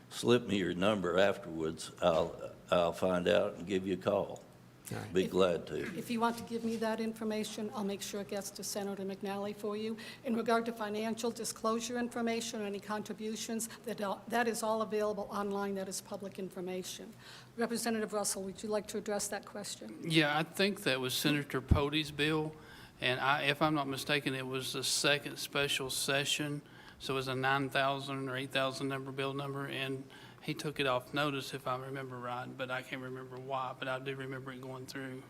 slip me your number afterwards, I'll find out and give you a call. All right. Be glad to. If you want to give me that information, I'll make sure it gets to Senator McNally for you. In regard to financial disclosure information or any contributions, that is all available online. That is public information. Representative Russell, would you like to address that question? Yeah, I think that was Senator Pody's bill, and if I'm not mistaken, it was the second special session, so it was a 9,000 or 8,000 bill number, and he took it off notice, if I remember right, but I can't remember why, but I do remember it going through.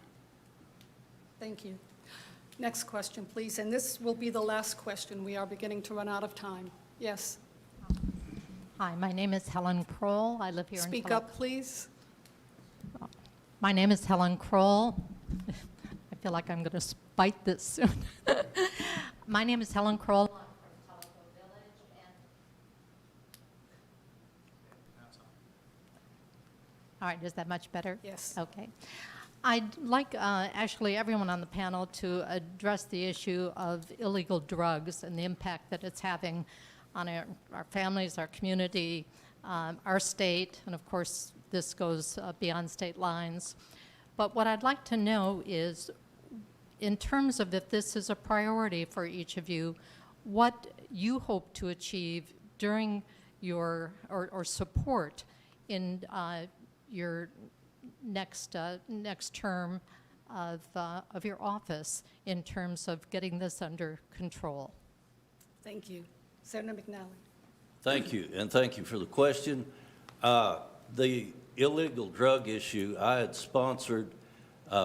Thank you. Next question, please, and this will be the last question. We are beginning to run out of time. Yes, Hi, my name is Helen Kroll. I live here in speak up, please. My name is Helen Kroll. I feel like I'm going to spite this soon. My name is Helen Kroll. I'm from Tellico Village. All right, is that much better? Yes. Okay. I'd like actually everyone on the panel to address the issue of illegal drugs and the impact that it's having on our families, our community, our state, and of course this goes beyond state lines. But what I'd like to know is, in terms of if this is a priority for each of you, what you hope to achieve during your, or support in your next term of your office in terms of getting this under control. Thank you. Senator McNally. Thank you, and thank you for the question. The illegal drug issue I had sponsored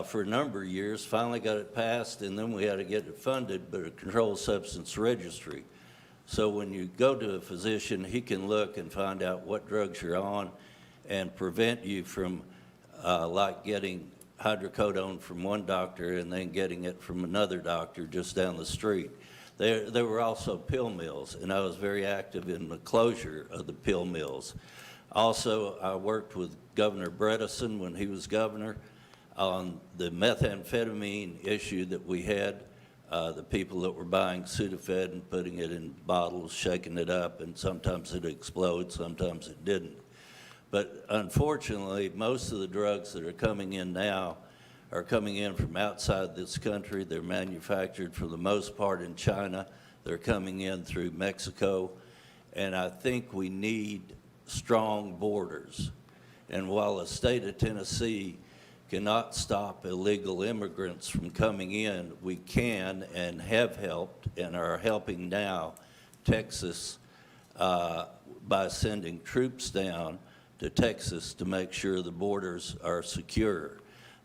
for a number of years, finally got it passed, and then we had to get it funded, but a controlled substance registry. So when you go to a physician, he can look and find out what drugs you're on and prevent you from like getting hydrocodone from one doctor and then getting it from another doctor just down the street. There were also pill mills, and I was very active in the closure of the pill mills. Also, I worked with Governor Bredesen when he was governor on the methamphetamine issue that we had, the people that were buying Sudafed and putting it in bottles, shaking it up, and sometimes it explodes, sometimes it didn't. But unfortunately, most of the drugs that are coming in now are coming in from outside this country. They're manufactured for the most part in China. They're coming in through Mexico. And I think we need strong borders. And while the state of Tennessee cannot stop illegal immigrants from coming in, we can and have helped and are helping now Texas by sending troops down to Texas to make sure the borders are secure.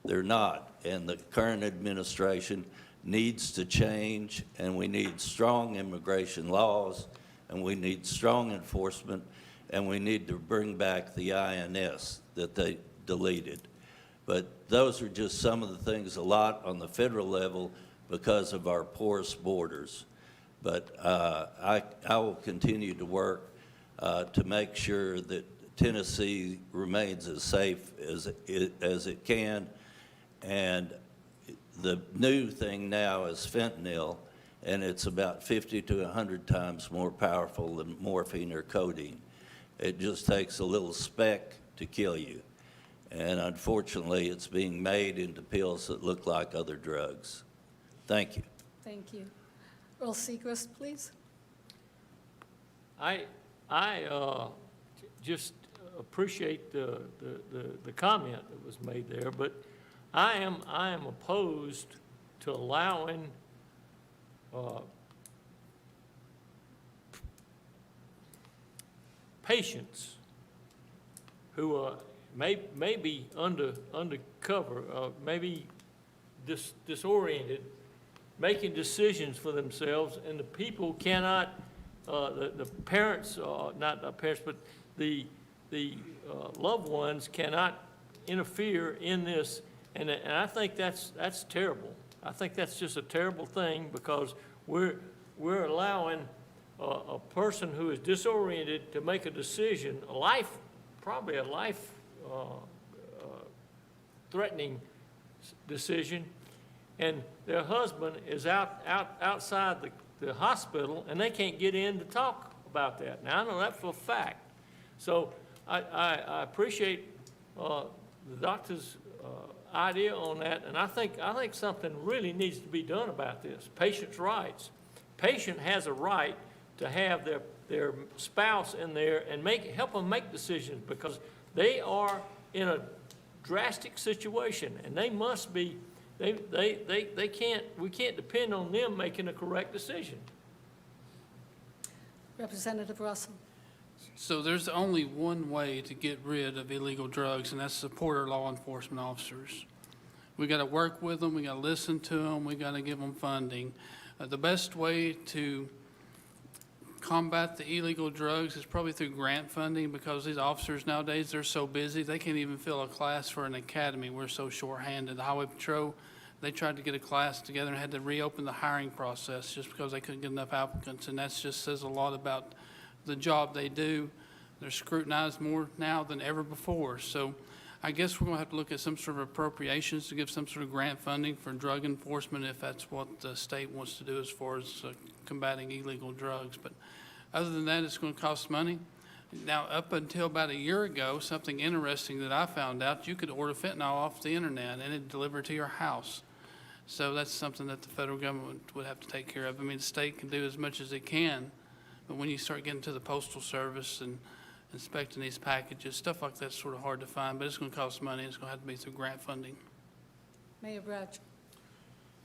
They're not, and the current administration needs to change, and we need strong immigration laws, and we need strong enforcement, and we need to bring back the INS that they deleted. But those are just some of the things, a lot on the federal level because of our porous borders. But I will continue to work to make sure that Tennessee remains as safe as it can. And the new thing now is fentanyl, and it's about 50 to 100 times more powerful than morphine or codeine. It just takes a little speck to kill you. And unfortunately, it's being made into pills that look like other drugs. Thank you. Thank you. Earl Siegrist, please. I just appreciate the comment that was made there, but I am opposed to allowing patients who may be undercover, maybe disoriented, making decisions for themselves, and the people cannot, the parents, not the parents, but the loved ones cannot interfere in this, and I think that's terrible. I think that's just a terrible thing, because we're allowing a person who is disoriented to make a decision, probably a life threatening decision, and their husband is outside the hospital, and they can't get in to talk about that. Now, I know that for a fact. So I appreciate the doctor's idea on that, and I think something really needs to be done about this. Patients' rights. Patient has a right to have their spouse in there and help them make decisions, because they are in a drastic situation, and they must be. We can't depend on them making a correct decision. Representative Russell. So there's only one way to get rid of illegal drugs, and that's support our law enforcement officers. We got to work with them, we got to listen to them, we got to give them funding. The best way to combat the illegal drugs is probably through grant funding, because these officers nowadays, they're so busy, they can't even fill a class for an academy. We're so short-handed. The Highway Patrol, they tried to get a class together and had to reopen the hiring process just because they couldn't get enough applicants, and that just says a lot about the job they do. They're scrutinized more now than ever before. So I guess we're going to have to look at some sort of appropriations to give some sort of grant funding for drug enforcement, if that's what the state wants to do as far as combating illegal drugs. But other than that, it's going to cost money. Now, up until about a year ago, something interesting that I found out, you could order fentanyl off the internet and it'd deliver to your house. So that's something that the federal government would have to take care of. I mean, the state can do as much as it can, but when you start getting to the Postal Service and inspecting these packages, stuff like that's sort of hard to find, but it's going to cost money. It's going to have to be through grant funding. Mayor Bradshaw.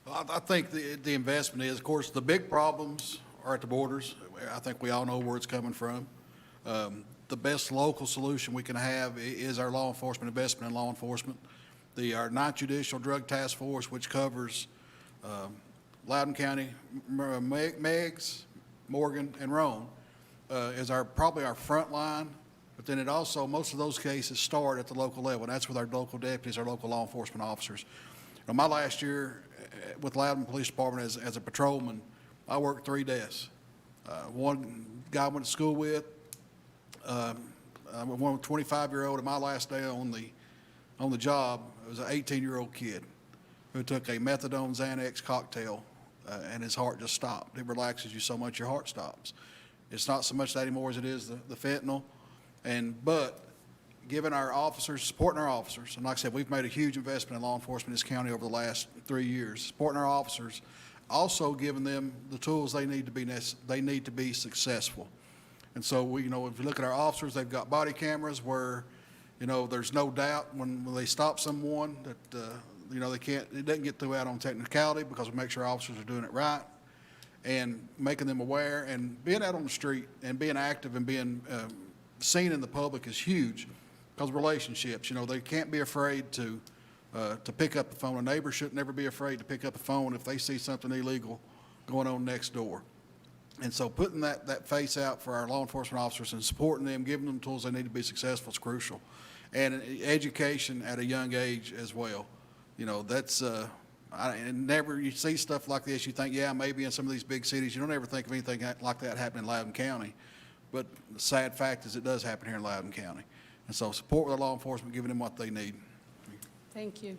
I think the investment is, of course, the big problems are at the borders. I think we all know where it's coming from. The best local solution we can have is our law enforcement investment in law enforcement. Our non-judicial drug task force, which covers Loudon County, Meigs, Morgan, and Roane, is probably our front line. But then it also, most of those cases start at the local level. That's with our local deputies, our local law enforcement officers. Now, my last year with Loudon Police Department as a patrolman, I worked 3 desks. One guy I went to school with, one 25-year-old, and my last day on the job, it was an 18-year-old kid who took a methadone Xanax cocktail, and his heart just stopped. It relaxes you so much, your heart stops. It's not so much that anymore as it is the fentanyl. But giving our officers, supporting our officers, and like I said, we've made a huge investment in law enforcement in this county over the last 3 years, supporting our officers, also giving them the tools they need to be successful. And so if you look at our officers, they've got body cameras where, there's no doubt when they stop someone that, it doesn't get through out on technicality, because we make sure our officers are doing it right, and making them aware, and being out on the street and being active and being seen in the public is huge, because relationships, they can't be afraid to pick up the phone. A neighbor should never be afraid to pick up a phone if they see something illegal going on next door. And so putting that face out for our law enforcement officers and supporting them, giving them tools they need to be successful is crucial. And education at a young age as well. That's, never, you see stuff like this, you think, yeah, maybe in some of these big cities, you don't ever think of anything like that happening in Loudon County. But the sad fact is it does happen here in Loudon County. And so support with our law enforcement, giving them what they need. Thank you.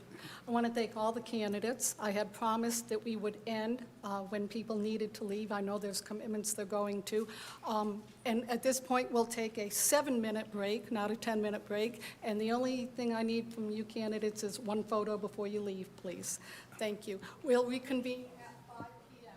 I want to thank all the candidates. I had promised that we would end when people needed to leave. I know there's commitments they're going to. And at this point, we'll take a 7-minute break, not a 10-minute break. And the only thing I need from you candidates is one photo before you leave, please. Thank you. We'll reconvene at 5 p.m.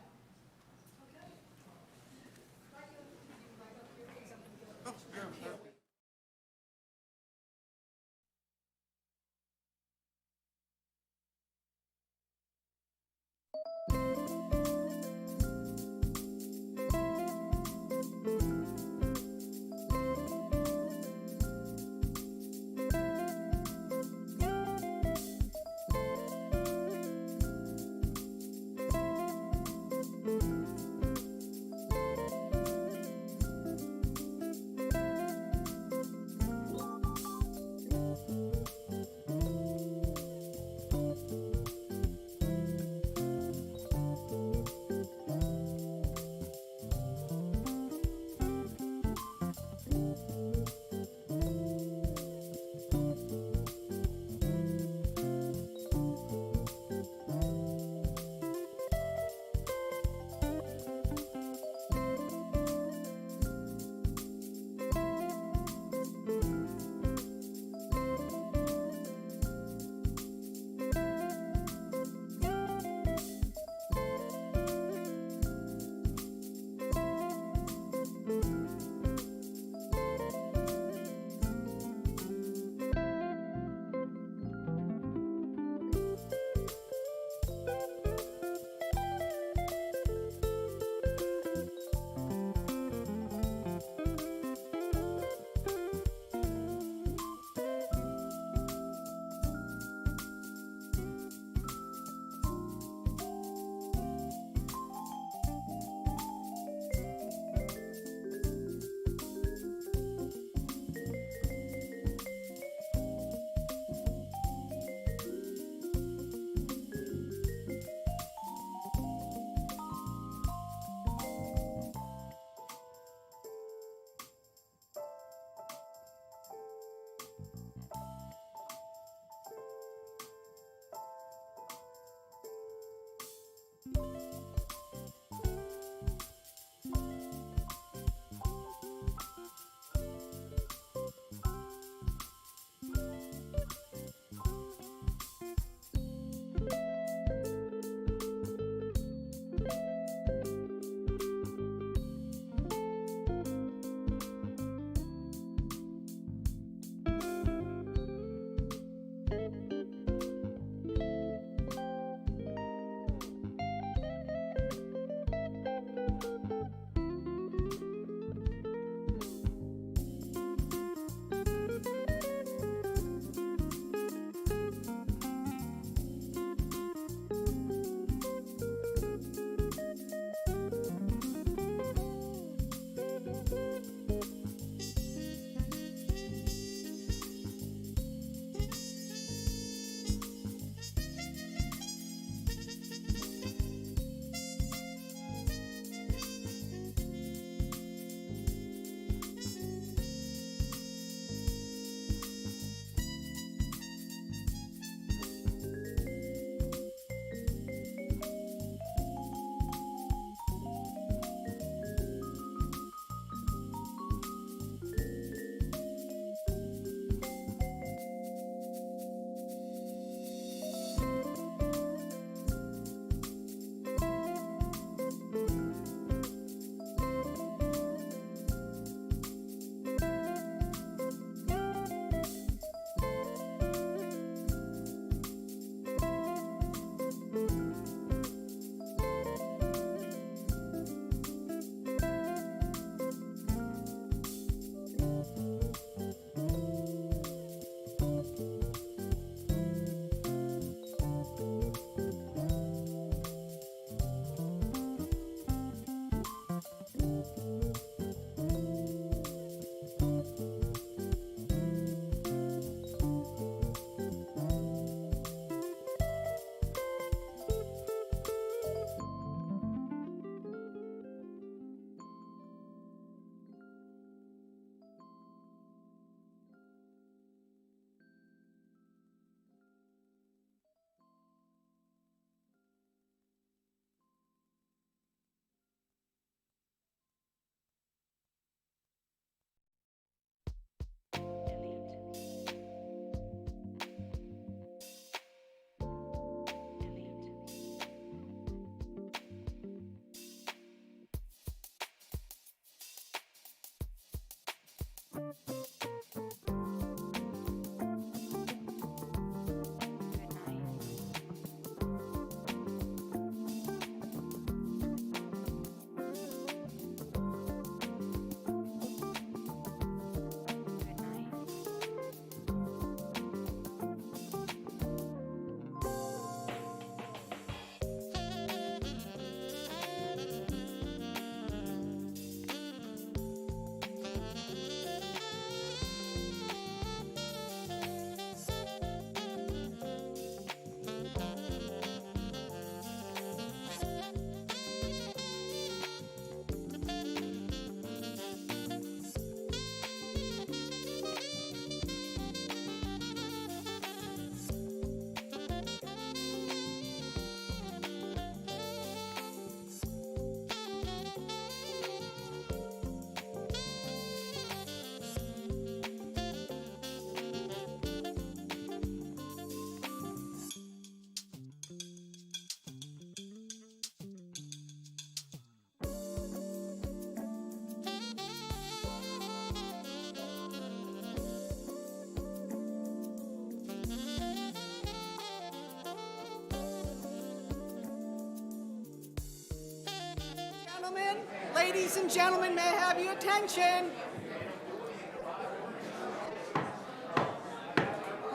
gentlemen, ladies and gentlemen, may I have your attention?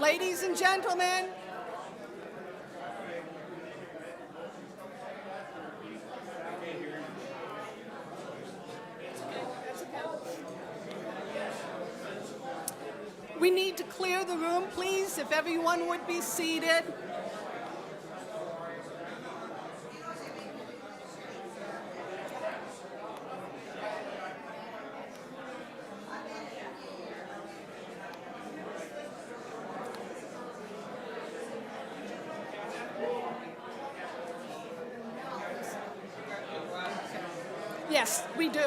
Ladies and gentlemen. We need to clear the room, please, if everyone would be seated. Yes, we do.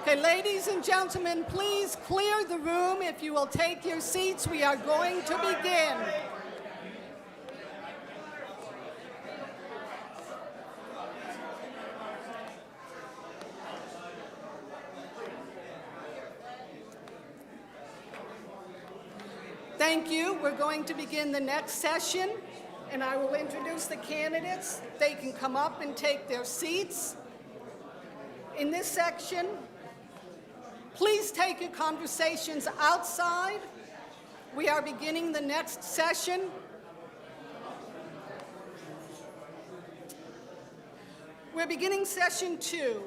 Okay, ladies and gentlemen, please clear the room. If you will take your seats, we are going to begin. Thank you. We're going to begin the next session, and I will introduce the candidates. They can come up and take their seats. In this section, please take your conversations outside. We are beginning the next session. We're beginning session 2,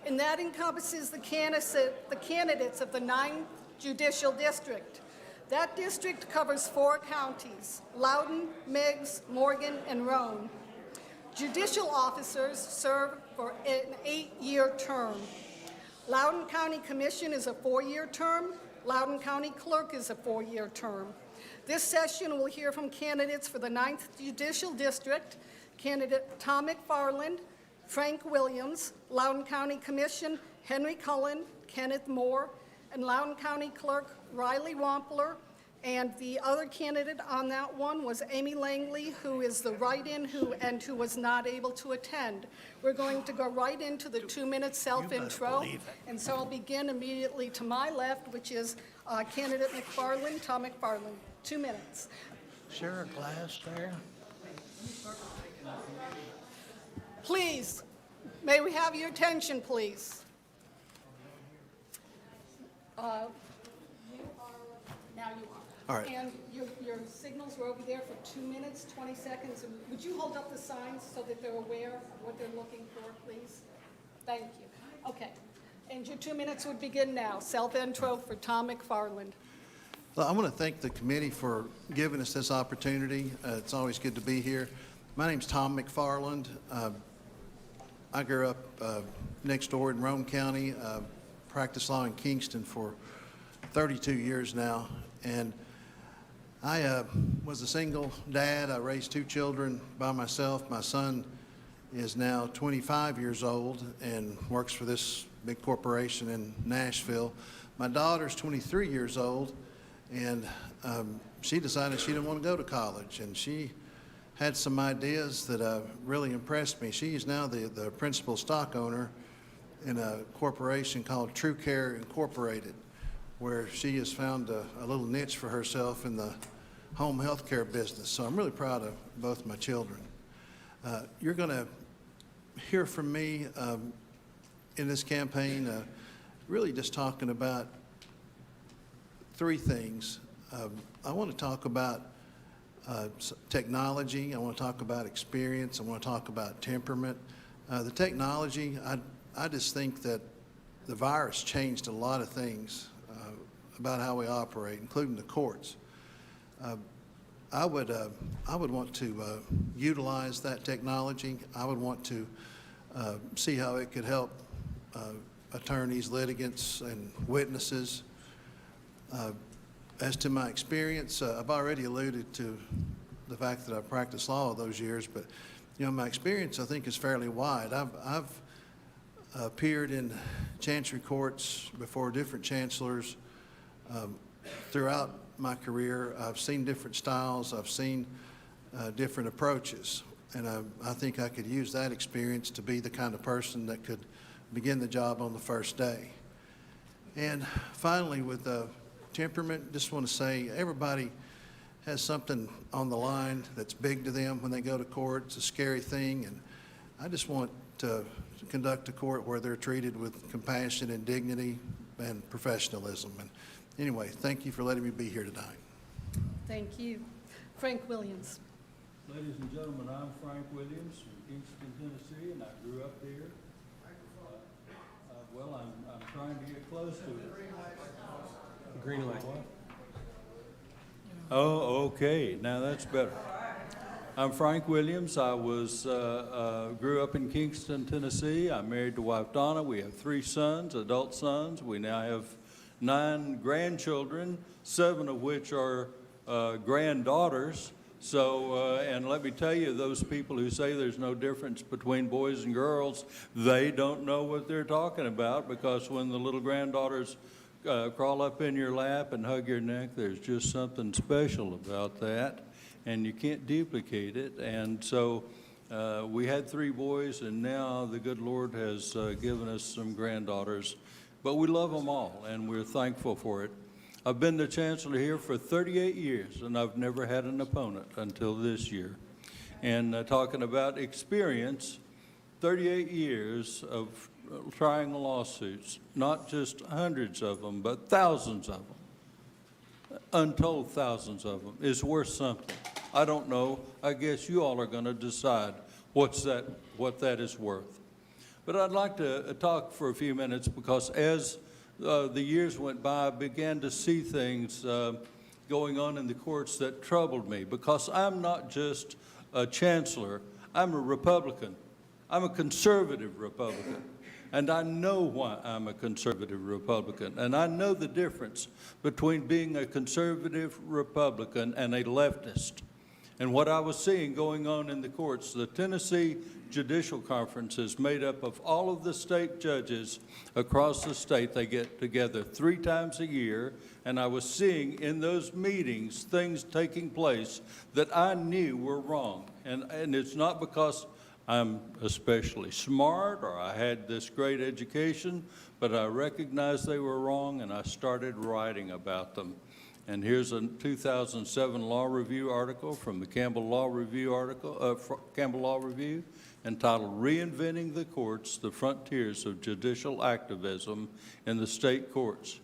and that encompasses the candidates of the 9th Judicial District. That district covers 4 counties: Loudon, Meigs, Morgan, and Roane. Judicial officers serve for an 8-year term. Loudoun County Commission is a 4-year term. Loudoun County Clerk is a 4-year term. This session will hear from candidates for the 9th Judicial District, candidate Tom McFarland, Frank Williams, Loudoun County Commission, Henry Cullen, Kenneth Moore, and Loudoun County Clerk Riley Wampler. And the other candidate on that one was Amy Langley, who is the write-in who was not able to attend. We're going to go right into the 2-minute self-intro. And so I'll begin immediately to my left, which is candidate McFarland, Tom McFarland. 2 minutes. Share a glass there. Please, may we have your attention, please? Now you are. All right. And your signals were over there for 2 minutes, 20 seconds. And would you hold up the signs so that they're aware of what they're looking for, please? Thank you. Okay. And your 2 minutes would begin now. Self-intro for Tom McFarland. Well, I want to thank the committee for giving us this opportunity. It's always good to be here. My name's Tom McFarland. I grew up next door in Roane County, practiced law in Kingston for 32 years now. And I was a single dad. I raised 2 children by myself. My son is now 25 years old and works for this big corporation in Nashville. My daughter's 23 years old, and she decided she didn't want to go to college, and she had some ideas that really impressed me. She is now the principal stock owner in a corporation called True Care Incorporated, where she has found a little niche for herself in the home health care business. So I'm really proud of both my children. You're going to hear from me in this campaign, really just talking about 3 things. I want to talk about technology. I want to talk about experience. I want to talk about temperament. The technology, I just think that the virus changed a lot of things about how we operate, including the courts. I would want to utilize that technology. I would want to see how it could help attorneys, litigants, and witnesses. As to my experience, I've already alluded to the fact that I've practiced law all those years, but my experience, I think, is fairly wide. I've appeared in chancery courts before different chancellors throughout my career. I've seen different styles. I've seen different approaches, and I think I could use that experience to be the kind of person that could begin the job on the first day. And finally, with temperament, just want to say everybody has something on the line that's big to them when they go to court. It's a scary thing, I just want to conduct a court where they're treated with compassion and dignity and professionalism. And anyway, thank you for letting me be here tonight. Thank you. Frank Williams. Ladies and gentlemen, I'm Frank Williams from Kingston, Tennessee, and I grew up there. Well, I'm trying to get close to it. Green light. Oh, okay, now that's better. I'm Frank Williams. I grew up in Kingston, Tennessee. I'm married to wife Donna. We have 3 sons, adult sons. We now have 9 grandchildren, 7 of which are granddaughters. So, and let me tell you, those people who say there's no difference between boys and girls, they don't know what they're talking about, because when the little granddaughters crawl up in your lap and hug your neck, there's just something special about that, and you can't duplicate it. And so we had 3 boys, and now the good Lord has given us some granddaughters, but we love them all, and we're thankful for it. I've been the chancellor here for 38 years, and I've never had an opponent until this year. And talking about experience, 38 years of trying lawsuits, not just hundreds of them, but thousands of them, untold thousands of them, is worth something. I don't know. I guess you all are going to decide what that is worth. But I'd like to talk for a few minutes, because as the years went by, I began to see things going on in the courts that troubled me, because I'm not just a chancellor, I'm a Republican. I'm a conservative Republican, and I know why I'm a conservative Republican, and I know the difference between being a conservative Republican and a leftist. And what I was seeing going on in the courts, the Tennessee Judicial Conference is made up of all of the state judges across the state. They get together 3 times a year, and I was seeing in those meetings things taking place that I knew were wrong. And it's not because I'm especially smart or I had this great education, but I recognized they were wrong, and I started writing about them. And here's a 2007 Law Review article from the Campbell Law Review entitled "Reinventing the Courts: The Frontiers of Judicial Activism in the State Courts."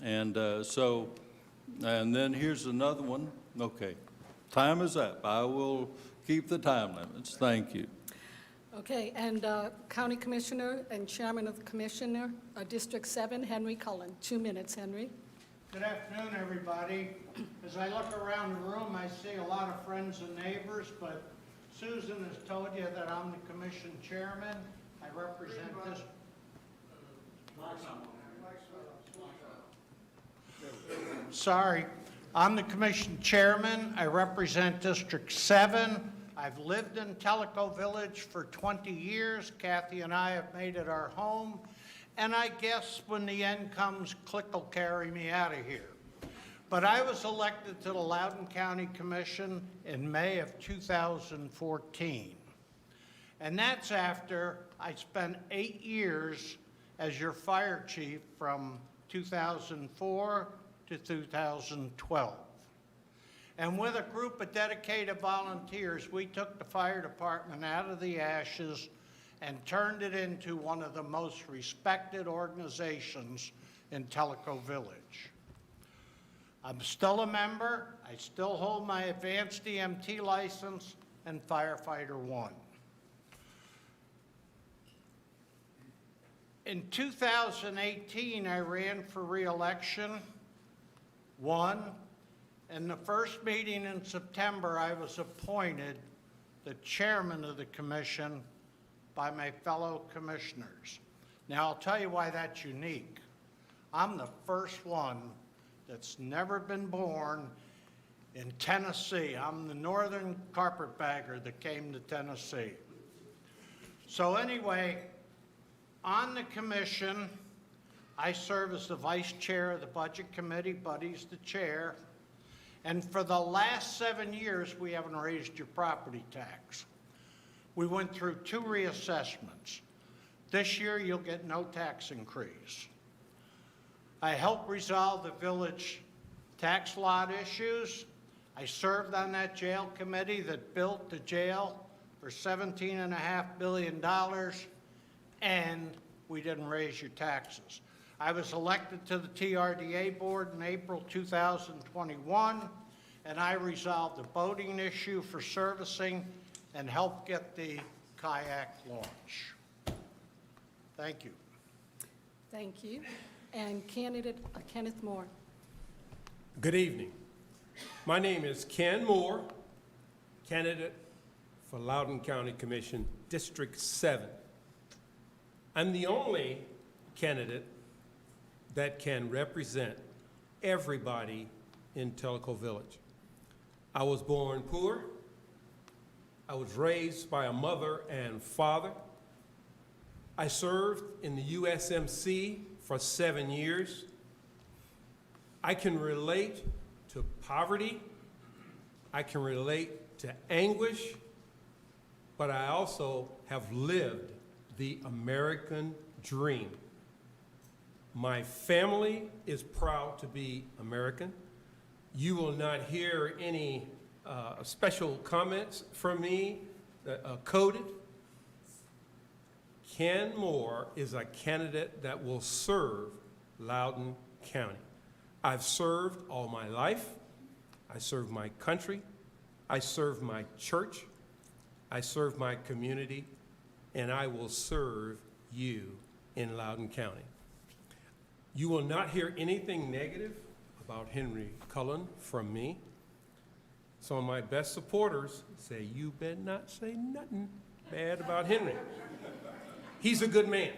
And and then here's another one. Okay, time is up. I will keep the time limits. Thank you. Okay, and County Commissioner and Chairman of the Commissioner, District 7, Henry Cullen. 2 minutes, Henry. Good afternoon, everybody. As I look around the room, I see a lot of friends and neighbors, but Susan has told you that I'm the commission chairman. I represent this. Sorry. I'm the commission chairman. I represent District 7. I've lived in Tellico Village for 20 years. Kathy and I have made it our home. And I guess when the end comes, Click will carry me out of here. But I was elected to the Loudon County Commission in May of 2014. And that's after I spent 8 years as your fire chief from 2004 to 2012. And with a group of dedicated volunteers, we took the fire department out of the ashes and turned it into one of the most respected organizations in Tellico Village. I'm still a member. I still hold my advanced EMT license and Firefighter 1. In 2018, I ran for re-election, won. In the first meeting in September, I was appointed the chairman of the commission by my fellow commissioners. Now, I'll tell you why that's unique. I'm the first one that's never been born in Tennessee. I'm the northern carpetbagger that came to Tennessee. So anyway, on the commission, I serve as the vice chair of the budget committee. Buddy's the chair. And for the last 7 years, we haven't raised your property tax. We went through 2 reassessments. This year, you'll get no tax increase. I helped resolve the village tax lot issues. I served on that jail committee that built the jail for $17.5 billion, and we didn't raise your taxes. I was elected to the TRDA board in April 2021, and I resolved the boating issue for servicing and helped get the kayak launch. Thank you. Thank you. And candidate Kenneth Moore. Good evening. My name is Ken Moore, candidate for Loudon County Commission, District 7. I'm the only candidate that can represent everybody in Tellico Village. I was born poor. I was raised by a mother and father. I served in the USMC for 7 years. I can relate to poverty. I can relate to anguish, but I also have lived the American dream. My family is proud to be American. You will not hear any special comments from me coded. Ken Moore is a candidate that will serve Loudon County. I've served all my life. I serve my country. I serve my church. I serve my community, and I will serve you in Loudon County. You will not hear anything negative about Henry Cullen from me. Some of my best supporters say, you better not say nothing bad about Henry. He's a good man,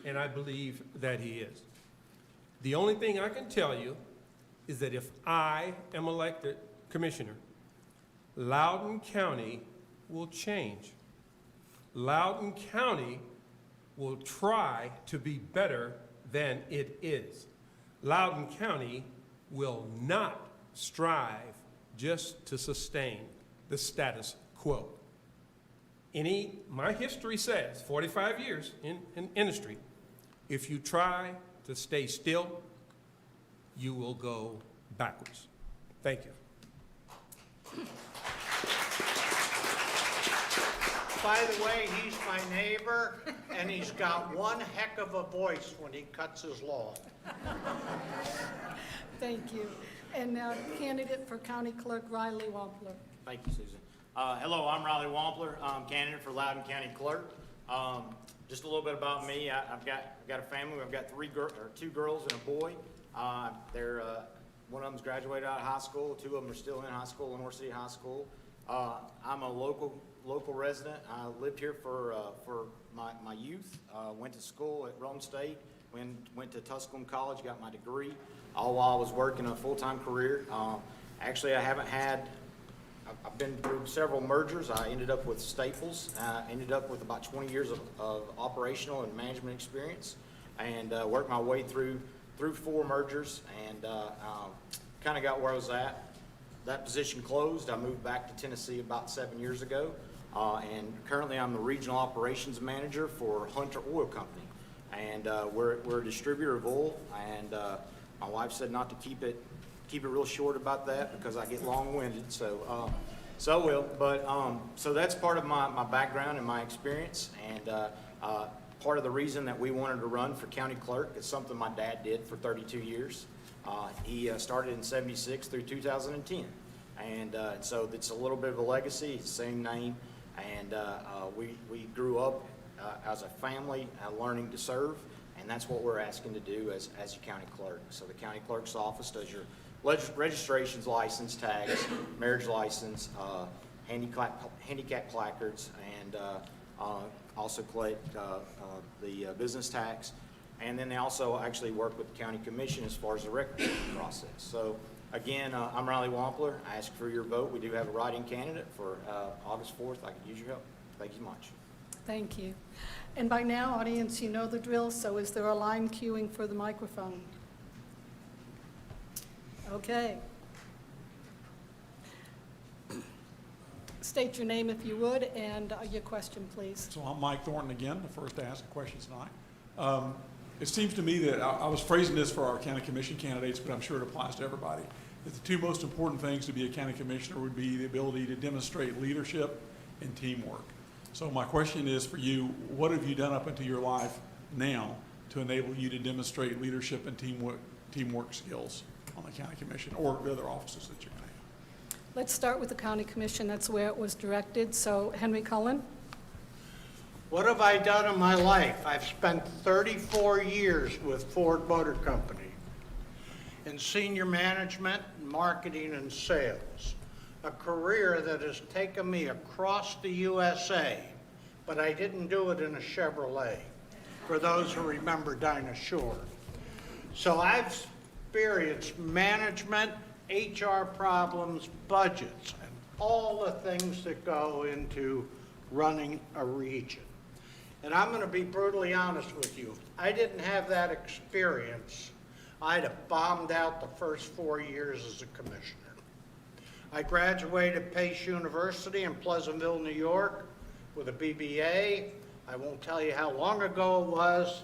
and I believe that he is. The only thing I can tell you is that if I am elected commissioner, Loudon County will change. Loudon County will try to be better than it is. Loudon County will not strive just to sustain the status quo. My history says, 45 years in industry, if you try to stay still, you will go backwards. Thank you. By the way, he's my neighbor, and he's got one heck of a voice when he cuts his lawn. Thank you. And now candidate for County Clerk Riley Wampler. Thank you, Susan. Hello, I'm Riley Wampler. I'm candidate for Loudon County Clerk. Just a little bit about me. I've got a family. I've got two girls and a boy. One of them's graduated out of high school. Two of them are still in high school, Lenore City High School. I'm a local resident. I lived here for my youth. Went to school at Rome State. Went to Tusculum College, got my degree, all while I was working a full-time career. Actually, I've been through several mergers. I ended up with Staples. Ended up with about 20 years of operational and management experience, and worked my way through 4 mergers, and kind of got where I was at. That position closed. I moved back to Tennessee about 7 years ago, and currently I'm the regional operations manager for Hunter Oil Company, and we're a distributor of oil. And my wife said not to keep it real short about that because I get long-winded. So that's part of my background and my experience, and part of the reason that we wanted to run for county clerk is something my dad did for 32 years. He started in '76 through 2010, and so it's a little bit of a legacy. It's the same name, and we grew up as a family learning to serve, and that's what we're asking to do as your county clerk. So the county clerk's office does your registrations, license, tags, marriage license, handicap placards, and also collect the business tax. And then they also actually work with the county commission as far as the record process. So again, I'm Riley Wampler. I ask for your vote. We do have a write-in candidate for August 4th. I could use your help. Thank you much. Thank you. And by now, audience, you know the drill, so is there a line queuing for the microphone? Okay. State your name if you would, and your question, please. So I'm Mike Thornton again, the first to ask a question tonight. It seems to me that I was phrasing this for our county commission candidates, but I'm sure it applies to everybody, that the 2 most important things to be a county commissioner would be the ability to demonstrate leadership and teamwork. So my question is for you, what have you done up into your life now to enable you to demonstrate leadership and teamwork skills on the county commission or the other offices that you're going to have? Let's start with the county commission. That's where it was directed. So Henry Cullen? What have I done in my life? I've spent 34 years with Ford Motor Company in senior management, marketing, and sales. A career that has taken me across the USA, but I didn't do it in a Chevrolet, for those who remember Dinah Shore. So I've experienced management, HR problems, budgets, and all the things that go into running a region. And I'm going to be brutally honest with you. If I didn't have that experience, I'd have bombed out the first 4 years as a commissioner. I graduated Pace University in Pleasantville, New York with a BBA. I won't tell you how long ago it was.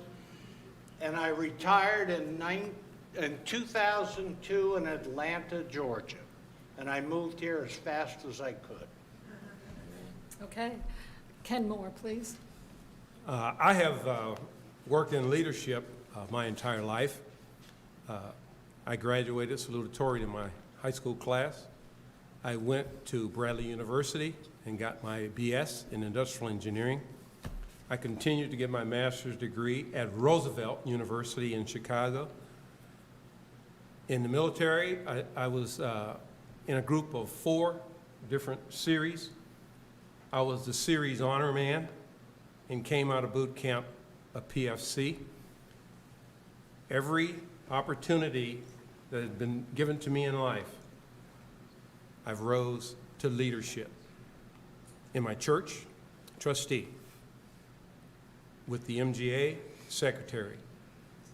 And I retired in 2002 in Atlanta, Georgia. And I moved here as fast as I could. Okay. Ken Moore, please. I have worked in leadership my entire life. I graduated salutatorian in my high school class. I went to Bradley University and got my BS in industrial engineering. I continued to get my master's degree at Roosevelt University in Chicago. In the military, I was in a group of 4 different series. I was the series honor man and came out of boot camp a PFC. Every opportunity that has been given to me in life, I've rose to leadership. In my church, trustee. With the MGA, secretary.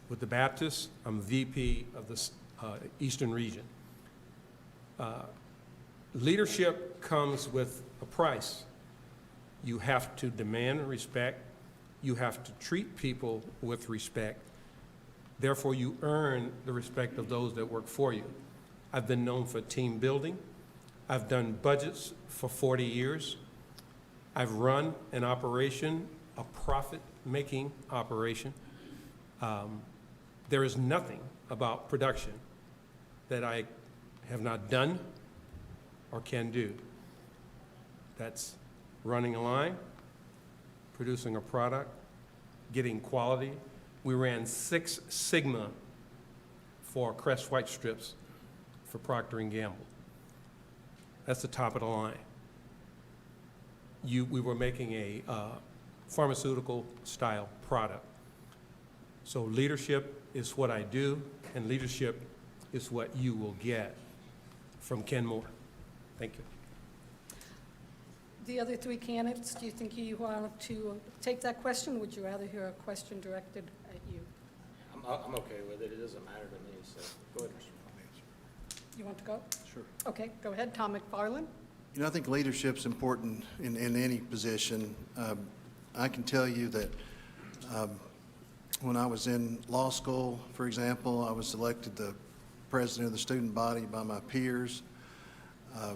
With the Baptists, I'm VP of the Eastern region. Leadership comes with a price. You have to demand respect. You have to treat people with respect. Therefore, you earn the respect of those that work for you. I've been known for team building. I've done budgets for 40 years. I've run an operation, a profit-making operation. There is nothing about production that I have not done or can do. That's running a line, producing a product, getting quality. We ran 6 Sigma for Crest White Strips for Procter & Gamble. That's the top of the line. We were making a pharmaceutical style product. So leadership is what I do, and leadership is what you will get from Ken Moore. Thank you. The other 3 candidates, do you think you want to take that question? Would you rather hear a question directed at you? I'm okay with it. It doesn't matter to me, so go ahead, Mr. You want to go? Sure. Okay, go ahead. Tom McFarland. You know, I think leadership's important in any position. I can tell you that when I was in law school, for example, I was elected the president of the student body by my peers. I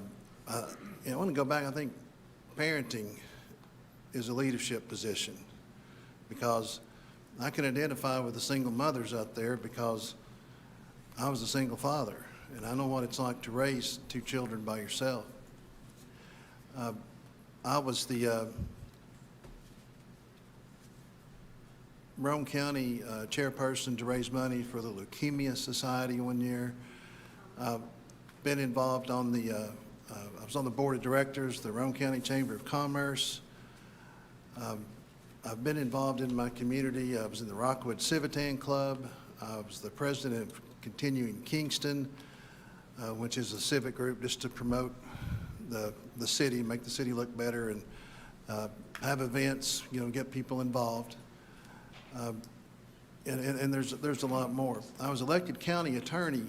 want to go back. I think parenting is a leadership position because I can identify with the single mothers out there because I was a single father, and I know what it's like to raise 2 children by yourself. I was the Rome County chairperson to raise money for the Leukemia Society one year. Been involved on the, I was on the board of directors, the Rome County Chamber of Commerce. I've been involved in my community. I was in the Rockwood Civitan Club. I was the president of Continuing Kingston, which is a civic group just to promote the city, make the city look better, and have events, you know, get people involved. And there's a lot more. I was elected county attorney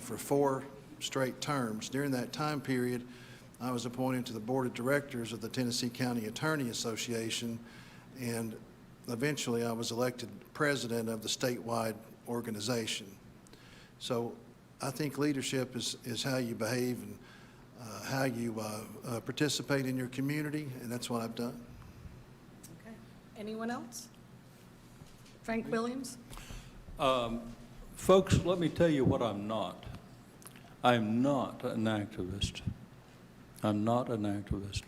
for 4 straight terms. During that time period, I was appointed to the board of directors of the Tennessee County Attorney Association, and eventually I was elected president of the statewide organization. So I think leadership is how you behave, and how you participate in your community, and that's what I've done. Okay. Anyone else? Frank Williams? Folks, let me tell you what I'm not. I'm not an activist. I'm not an activist.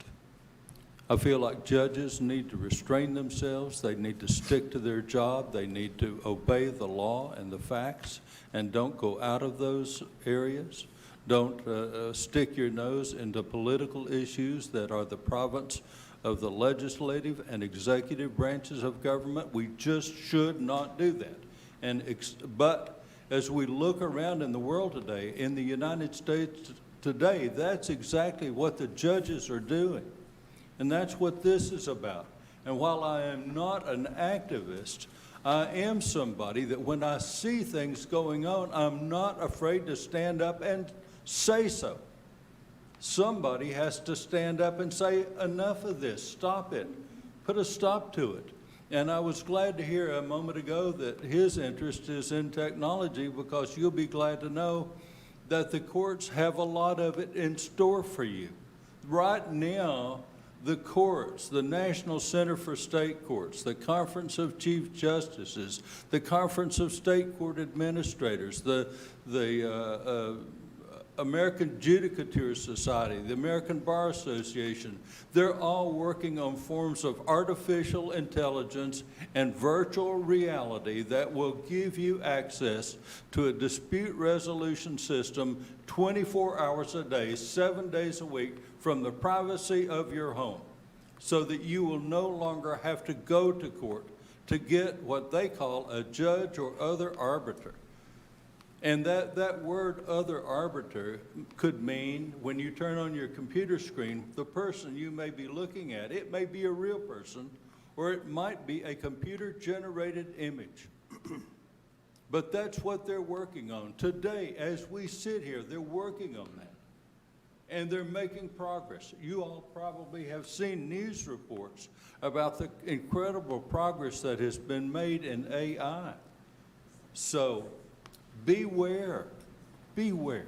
I feel like judges need to restrain themselves. They need to stick to their job. They need to obey the law and the facts and don't go out of those areas. Don't stick your nose into political issues that are the province of the legislative and executive branches of government. We just should not do that. But as we look around in the world today, in the United States today, that's exactly what the judges are doing. And that's what this is about. And while I am not an activist, I am somebody that when I see things going on, I'm not afraid to stand up and say so. Somebody has to stand up and say, enough of this, stop it, put a stop to it. And I was glad to hear a moment ago that his interest is in technology, because you'll be glad to know that the courts have a lot of it in store for you. Right now, the courts, the National Center for State Courts, the Conference of Chief Justices, the Conference of State Court Administrators, the American Judicature Society, the American Bar Association, they're all working on forms of artificial intelligence and virtual reality that will give you access to a dispute resolution system 24 hours a day, 7 days a week, from the privacy of your home, so that you will no longer have to go to court to get what they call a judge or other arbiter. And that word other arbiter could mean, when you turn on your computer screen, the person you may be looking at, it may be a real person, or it might be a computer-generated image. But that's what they're working on. Today, as we sit here, they're working on that. And they're making progress. You all probably have seen news reports about the incredible progress that has been made in AI. So beware, beware.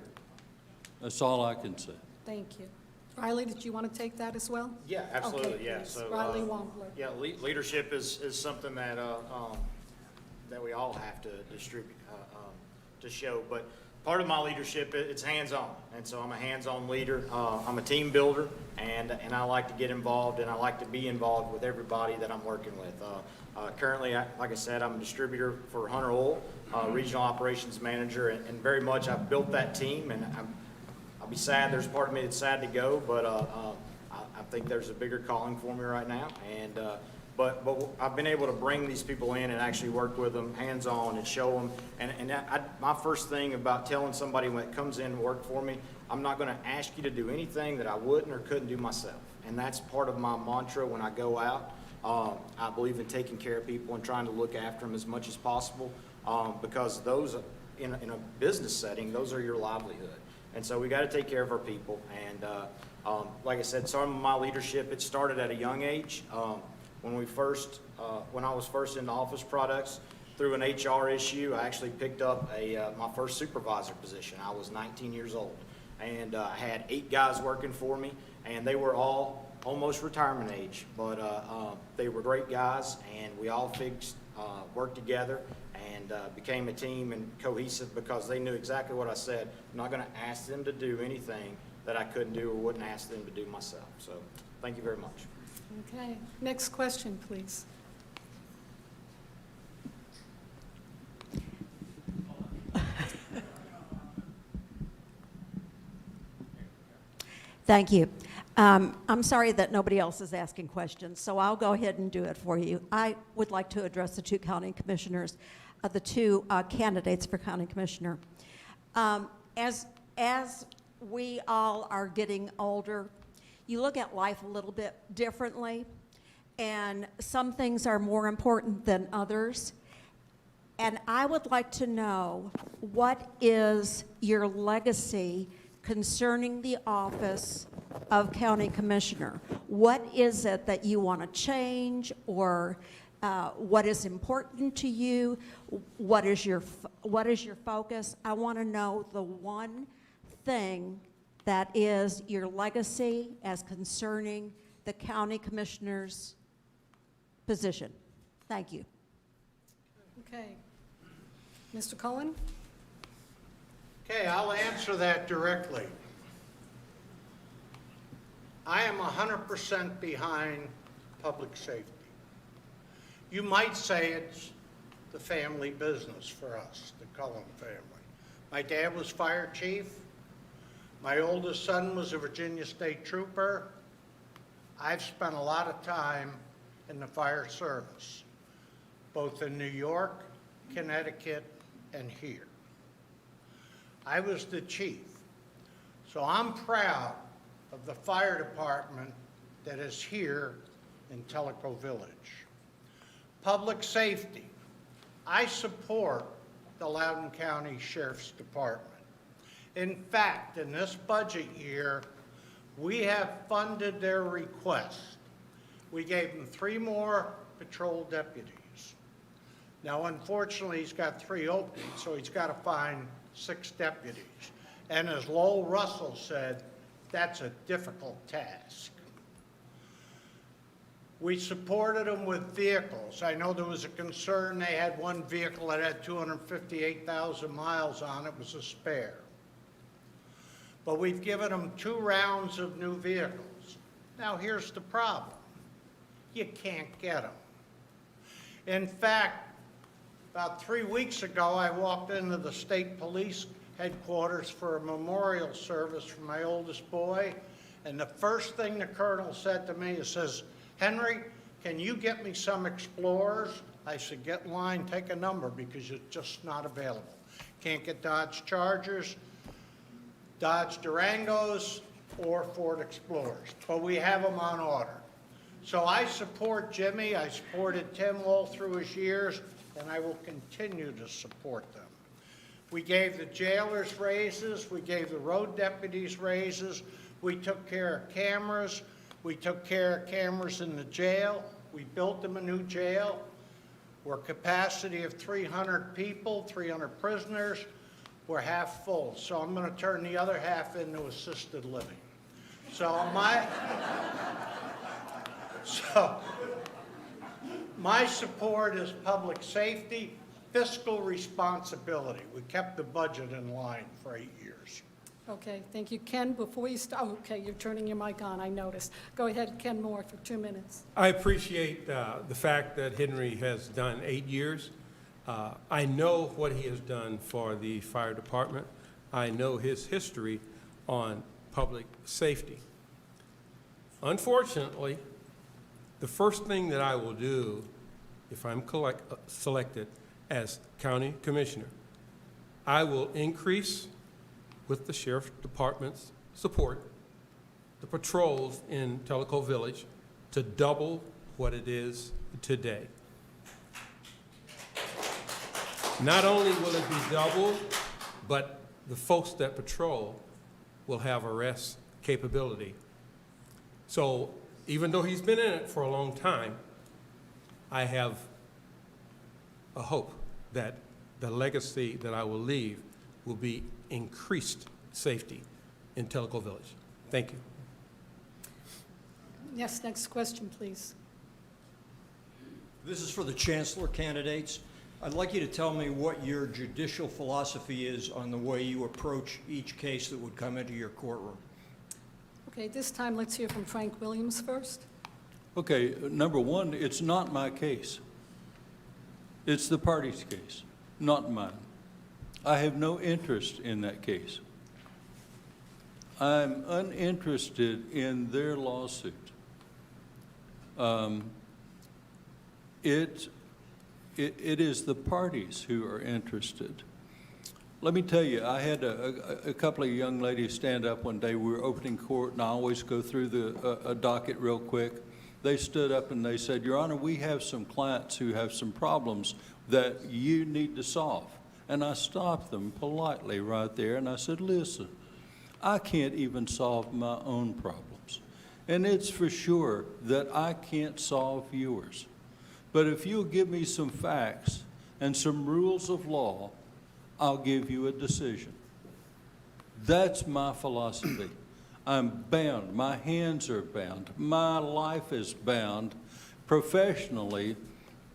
That's all I can say. Thank you. Riley, did you want to take that as well? Yeah, absolutely, Okay, yeah. please. So, Riley Wampler. yeah, leadership is something that, that we all have to distribute, to show. But part of my leadership, it's hands-on. And so I'm a hands-on leader. I'm a team builder, and I like to get involved, and I like to be involved with everybody that I'm working with. Currently, like I said, I'm a distributor for Hunter Oil, regional operations manager, and very much I've built that team, and I'll be sad. There's part of me that's sad to go, but I think there's a bigger calling for me right now. And but I've been able to bring these people in and actually work with them hands-on and show them. And my first thing about telling somebody when it comes in and work for me, I'm not going to ask you to do anything that I wouldn't or couldn't do myself. And that's part of my mantra when I go out. I believe in taking care of people and trying to look after them as much as possible, because those, in a business setting, those are your livelihood. And so we got to take care of our people. And like I said, some of my leadership, it started at a young age. When I was first into office products, through an HR issue, I actually picked up my first supervisor position. I was 19 years old, and I had 8 guys working for me, and they were all almost retirement age, but they were great guys, and we all worked together and became a team and cohesive, because they knew exactly what I said. I'm not going to ask them to do anything that I couldn't do or wouldn't ask them to do myself. So thank you very much. Okay. Next question, please. Thank you. I'm sorry that nobody else is asking questions, so I'll go ahead and do it for you. I would like to address the 2 county commissioners, the 2 candidates for county commissioner. As we all are getting older, you look at life a little bit differently, and some things are more important than others. And I would like to know, what is your legacy concerning the office of county commissioner? What is it that you want to change, or what is important to you? What is your focus? I want to know the one thing That is your legacy as concerning the county commissioner's position. Thank you. Okay. Mr. Cohen? Okay, I'll answer that directly. I am 100% behind public safety. You might say it's the family business for us, the Cullen family. My dad was fire chief. My oldest son was a Virginia State Trooper. I've spent a lot of time in the fire service, both in New York, Connecticut, and here. I was the chief. So I'm proud of the fire department that is here in Tellico Village. Public safety. I support the Loudoun County Sheriff's Department. In fact, in this budget year, we have funded their request. We gave them 3 more patrol deputies. Now, unfortunately, he's got 3 openings, so he's got to find 6 deputies. And as Lowell Russell said, that's a difficult task. We supported them with vehicles. I know there was a concern. They had one vehicle that had 258,000 miles on it. It was a spare. But we've given them 2 rounds of new vehicles. Now, here's the problem. You can't get them. In fact, about 3 weeks ago, I walked into the state police headquarters for a memorial service for my oldest boy, and the first thing the colonel said to me, he says, "Henry, can you get me some Explorers?" I said, "Get in line, take a number, because it's just not available. Can't get Dodge Chargers, Dodge Durangos, or Ford Explorers, but we have them on order." So I support Jimmy. I supported Tim all through his years, and I will continue to support them. We gave the jailers raises. We gave the road deputies raises. We took care of cameras. We took care of cameras in the jail. We built them a new jail. We're capacity of 300 people, 300 prisoners. We're half full. So I'm going to turn the other half into assisted living. So my support is public safety, fiscal responsibility. We kept the budget in line for 8 years. Okay, thank you. Ken, before you start, oh, okay, you're turning your mic on, I noticed. Go ahead, Ken Moore, for 2 minutes. I appreciate the fact that Henry has done 8 years. I know what he has done for the fire department. I know his history on public safety. Unfortunately, the first thing that I will do if I'm selected as county commissioner, I will increase, with the sheriff's department's support, the patrols in Tellico Village to double what it is today. Not only will it be double, but the folks that patrol will have arrest capability. So even though he's been in it for a long time, I have a hope that the legacy that I will leave will be increased safety in Tellico Village. Thank you. Yes, next question, please. This is for the chancellor candidates. I'd like you to tell me what your judicial philosophy is on the way you approach each case that would come into your courtroom. Okay, this time let's hear from Frank Williams first. Okay, number one, it's not my case. It's the party's case, not mine. I have no interest in that case. I'm uninterested in their lawsuit. It is the parties who are interested. Let me tell you, I had a couple of young ladies stand up one day. We were opening court, and I always go through a docket real quick. They stood up and they said, "Your Honor, we have some clients who have some problems that you need to solve." And I stopped them politely right there, and I said, "Listen, I can't even solve my own problems. And it's for sure that I can't solve yours. But if you'll give me some facts and some rules of law, I'll give you a decision." That's my philosophy. I'm bound. My hands are bound. My life is bound professionally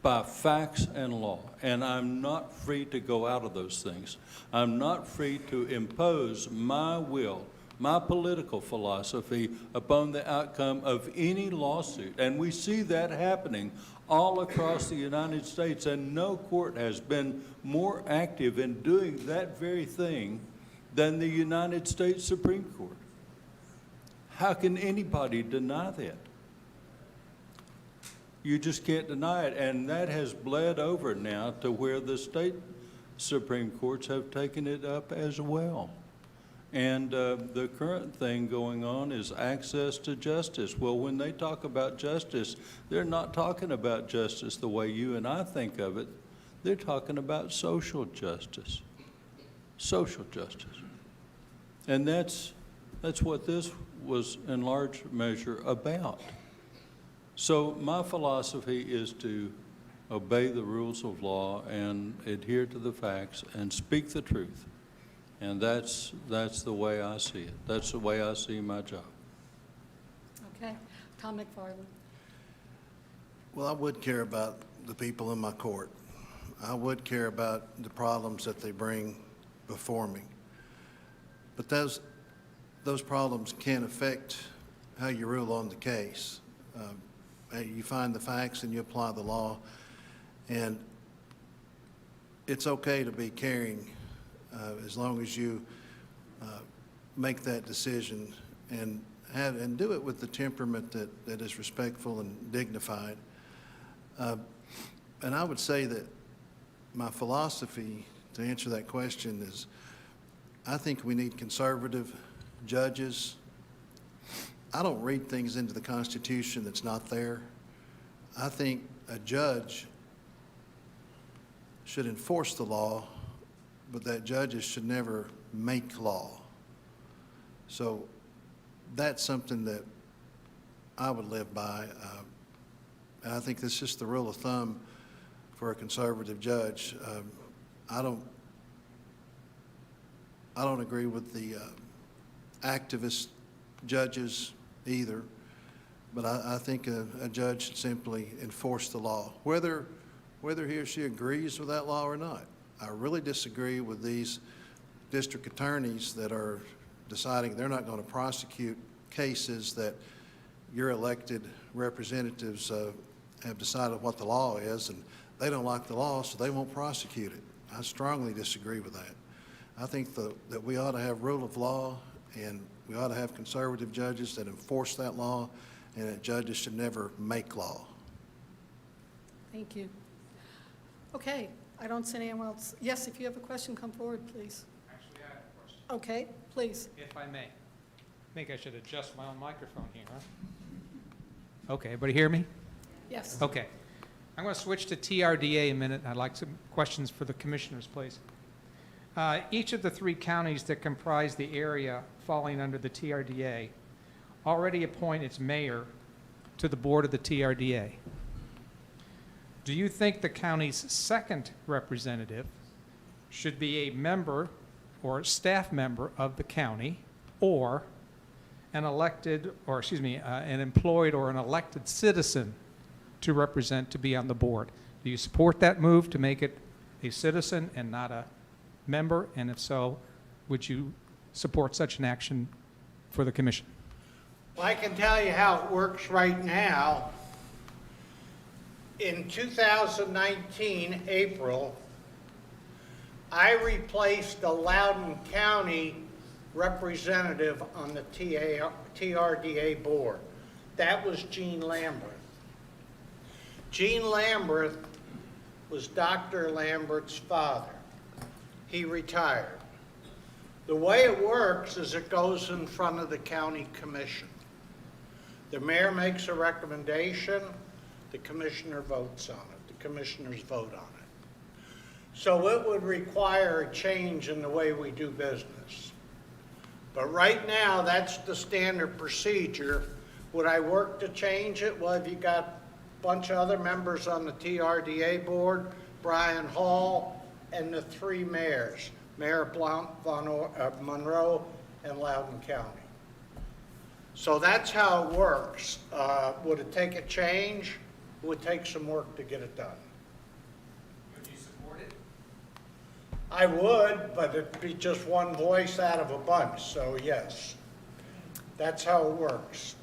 by facts and law, and I'm not free to go out of those things. I'm not free to impose my will, my political philosophy upon the outcome of any lawsuit. And we see that happening all across the United States, and no court has been more active in doing that very thing than the United States Supreme Court. How can anybody deny that? You just can't deny it, and that has bled over now to where the state Supreme Courts have taken it up as well. And the current thing going on is access to justice. Well, when they talk about justice, they're not talking about justice the way you and I think of it. They're talking about social justice. Social justice. And that's what this was in large measure about. So my philosophy is to obey the rules of law and adhere to the facts and speak the truth. And that's the way I see it. That's the way I see my job. Okay. Tom McFarland. Well, I would care about the people in my court. I would care about the problems that they bring before me. But those problems can affect how you rule on the case. You find the facts and you apply the law, and it's okay to be caring as long as you make that decision and do it with the temperament that is respectful and dignified. And I would say that my philosophy, to answer that question, is I think we need conservative judges. I don't read things into the Constitution that's not there. I think a judge should enforce the law, but that judges should never make law. So that's something that I would live by. And I think that's just the rule of thumb for a conservative judge. I don't agree with the activist judges either, but I think a judge should simply enforce the law, whether he or she agrees with that law or not. I really disagree with these district attorneys that are deciding they're not going to prosecute cases that your elected representatives have decided what the law is, and they don't like the law, so they won't prosecute it. I strongly disagree with that. I think that we ought to have rule of law, and we ought to have conservative judges that enforce that law, and that judges should never make law. Thank you. Okay, I don't see anyone else. Yes, if you have a question, come forward, please. Actually, I have a question. Okay, please. If I may. I think I should adjust my own microphone here, huh? Okay, everybody hear me? Yes. Okay. I'm going to switch to TRDA a minute. I'd like some questions for the commissioners, please. Each of the 3 counties that comprise the area falling under the TRDA already appoint its mayor to the board of the TRDA. Do you think the county's second representative should be a member or staff member of the county, or an elected, or excuse me, an employed or an elected citizen to represent, to be on the board? Do you support that move to make it a citizen and not a member? And if so, would you support such an action for the commission? Well, I can tell you how it works right now. In 2019, April, I replaced the Loudon County representative on the TRDA board. That was Gene Lamberth. Gene Lamberth was Dr. Lamberth's father. He retired. The way it works is it goes in front of the county commission. The mayor makes a recommendation, the commissioner votes on it. The commissioners vote on it. So it would require a change in the way we do business. But right now, that's the standard procedure. Would I work to change it? Well, if you got a bunch of other members on the TRDA board, Brian Hall, and the 3 mayors, Mayor Monroe and Loudon County. So that's how it works. Would it take a change? It would take some work to get it done. Would you support it? I would, but it'd be just one voice out of a bunch, so yes. That's how it works.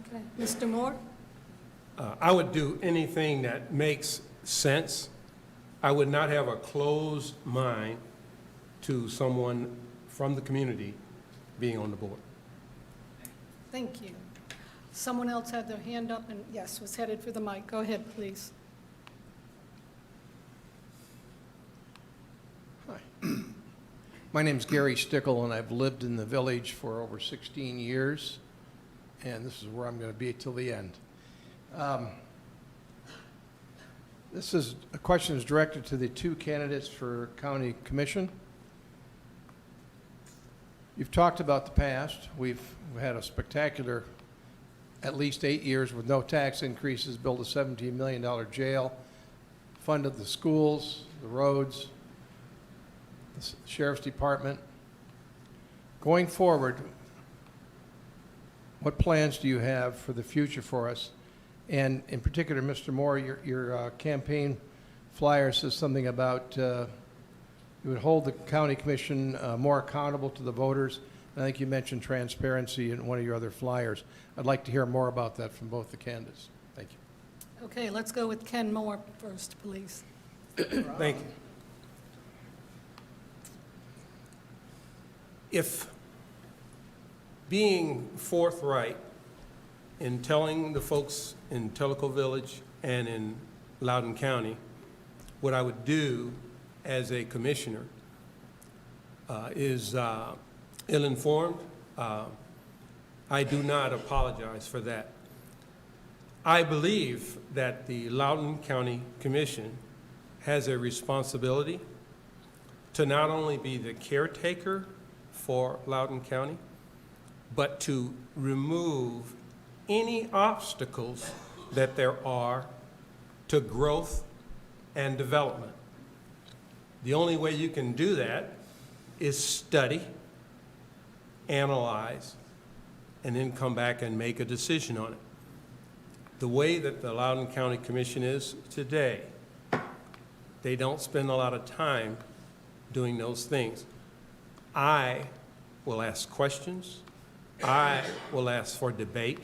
Okay. Mr. Moore? I would do anything that makes sense. I would not have a closed mind to someone from the community being on the board. Thank you. Someone else had their hand up and, yes, was headed for the mic. Go ahead, please. My name's Gary Stickle, and I've lived in the village for over 16 years, and this is where I'm going to be till the end. This is, a question is directed to the two candidates for county commission. You've talked about the past. We've had a spectacular, at least 8 years with no tax increases, built a $17 million jail, funded the schools, the roads, the sheriff's department. Going forward, what plans do you have for the future for us? And in particular, Mr. Moore, your campaign flyer says something about you would hold the county commission more accountable to the voters. And I think you mentioned transparency in one of your other flyers. I'd like to hear more about that from both the candidates. Thank you. Okay, let's go with Ken Moore first, please. Thank you. If being forthright in telling the folks in Tellico Village and in Loudon County what I would do as a commissioner is ill-informed, I do not apologize for that. I believe that the Loudon County Commission has a responsibility to not only be the caretaker for Loudon County, but to remove any obstacles that there are to growth and development. The only way you can do that is study, analyze, and then come back and make a decision on it. The way that the Loudon County Commission is today, they don't spend a lot of time doing those things. I will ask questions, I will ask for debate,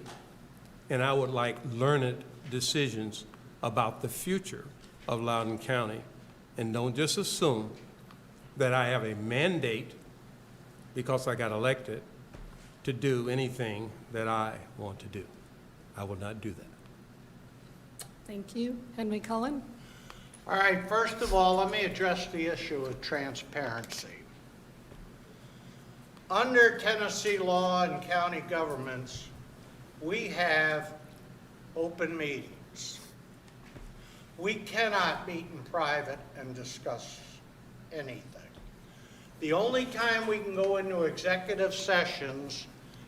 and I would like learned decisions about the future of Loudon County. And don't just assume that I have a mandate, because I got elected, to do anything that I want to do. I will not do that. Thank you. Henry Cullen? All right, first of all, let me address the issue of transparency. Under Tennessee law and county governments, we have open meetings. We cannot meet in private and discuss anything. The only time we can go into executive sessions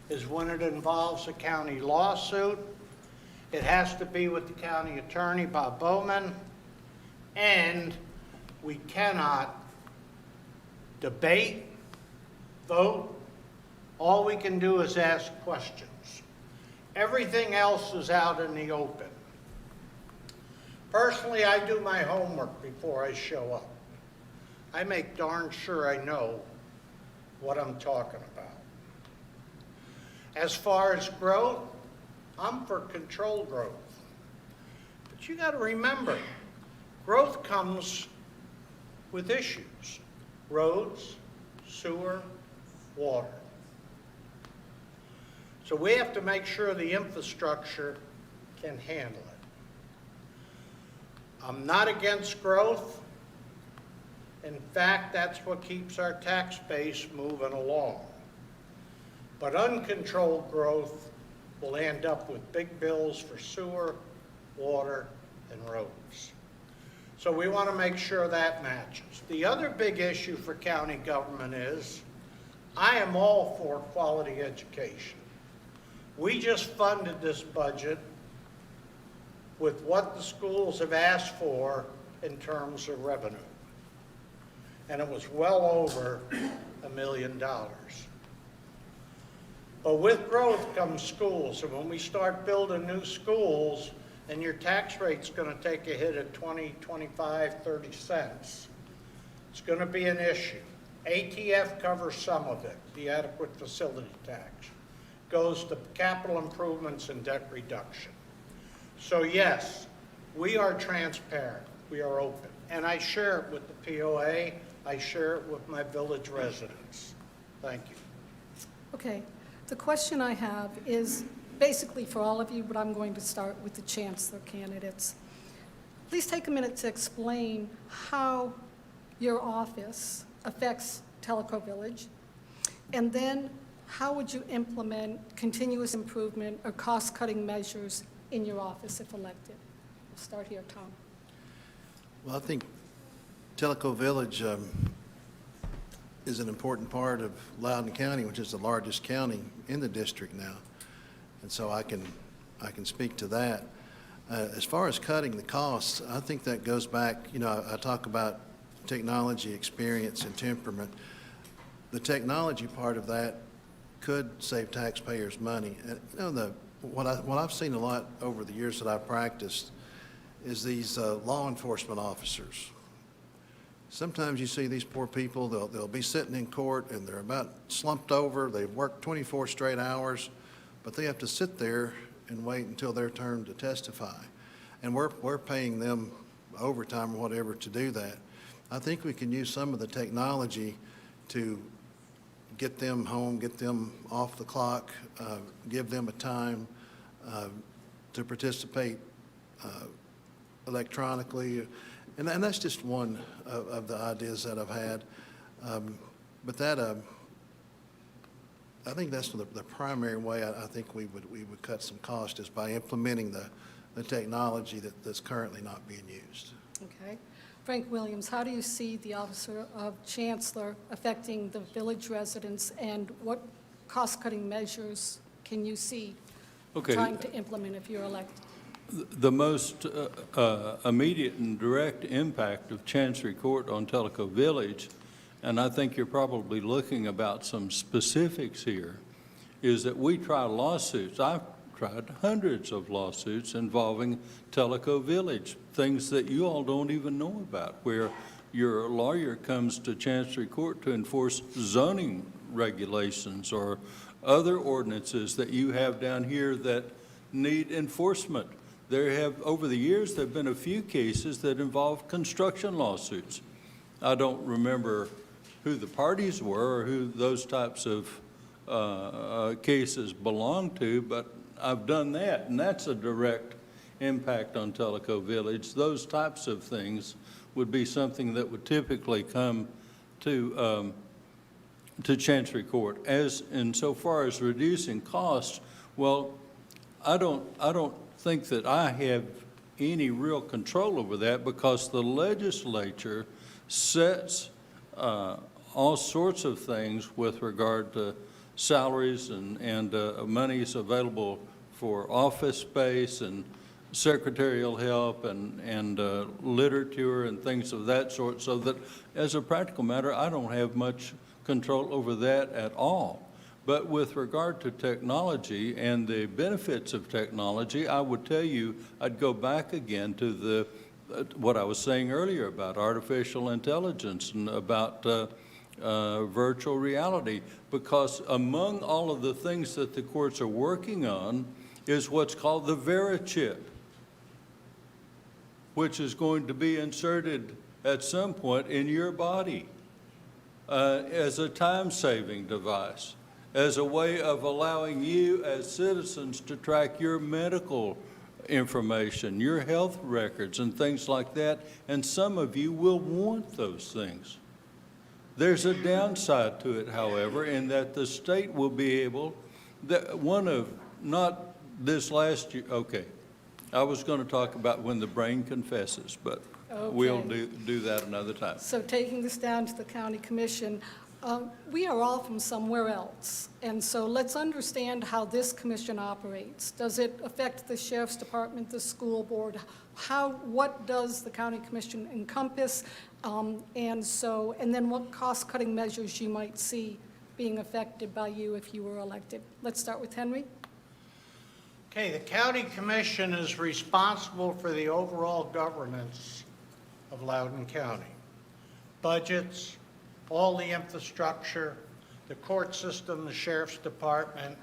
is when it involves a county lawsuit. It has to be with the county attorney, Bob Bowman, and we cannot debate, vote. All we can do is ask questions. Everything else is out in the open. Personally, I do my homework before I show up. I make darn sure I know what I'm talking about. As far as growth, I'm for controlled growth. But you got to remember, growth comes with issues. Roads, sewer, water. So we have to make sure the infrastructure can handle it. I'm not against growth. In fact, that's what keeps our tax base moving along. But uncontrolled growth will end up with big bills for sewer, water, and roads. So we want to make sure that matches. The other big issue for county government is, I am all for quality education. We just funded this budget with what the schools have asked for in terms of revenue. And it was well over $1 million. But with growth comes schools, and when we start building new schools, and your tax rate's gonna take a hit at 20, 25, 30 cents, it's gonna be an issue. ATF covers some of it, the adequate facility tax. Goes to capital improvements and debt reduction. So yes, we are transparent, we are open, and I share it with the POA, I share it with my village residents. Thank you. Okay, the question I have is basically for all of you, but I'm going to start with the chancellor candidates. Please take a minute to explain how your office affects Tellico Village, and then how would you implement continuous improvement or cost-cutting measures in your office if elected? We'll start here, Tom. Well, I think Tellico Village is an important part of Loudon County, which is the largest county in the district now. And so I can speak to that. As far as cutting the costs, I think that goes back, I talk about technology, experience, and temperament. The technology part of that could save taxpayers money. And, what I've seen a lot over the years that I've practiced is these law enforcement officers. Sometimes you see these poor people, they'll be sitting in court and they're about slumped over, they've worked 24 straight hours, but they have to sit there and wait until their turn to testify. And we're paying them overtime or whatever to do that. I think we can use some of the technology to get them home, get them off the clock, give them a time to participate electronically. And that's just one of the ideas that I've had. But that, I think that's the primary way I think we would cut some cost is by implementing the technology that's currently not being used. Okay. Frank Williams, how do you see the officer of chancellor affecting the village residents, and what cost-cutting measures can you see trying to implement if you're elected? The most immediate and direct impact of Chancery Court on Tellico Village, and I think you're probably looking about some specifics here, is that we try lawsuits. I've tried hundreds of lawsuits involving Tellico Village, things that you all don't even know about, where your lawyer comes to Chancery Court to enforce zoning regulations or other ordinances that you have down here that need enforcement. Over the years, there have been a few cases that involve construction lawsuits. I don't remember who the parties were or who those types of cases belong to, but I've done that, and that's a direct impact on Tellico Village. Those types of things would be something that would typically come to Chancery Court. As insofar as reducing costs, well, I don't think that I have any real control over that because the legislature sets all sorts of things with regard to salaries and monies available for office space and secretarial help and literature and things of that sort, so that as a practical matter, I don't have much control over that at all. But with regard to technology and the benefits of technology, I would tell you, I'd go back again to what I was saying earlier about artificial intelligence and about virtual reality, because among all of the things that the courts are working on is what's called the VeriChip, which is going to be inserted at some point in your body as a time-saving device, as a way of allowing you as citizens to track your medical information, your health records, and things like that. And some of you will want those things. There's a downside to it, however, in that the state will be able, not this last year, okay. I was going to talk about when the brain confesses, but we'll do that another time. So taking this down to the county commission, we are all from somewhere else, and so let's understand how this commission operates. Does it affect the sheriff's department, the school board? What does the county commission encompass? And then what cost-cutting measures you might see being affected by you if you were elected? Let's start with Henry. Okay, the county commission is responsible for the overall governance of Loudoun County. Budgets, all the infrastructure, the court system, the sheriff's department.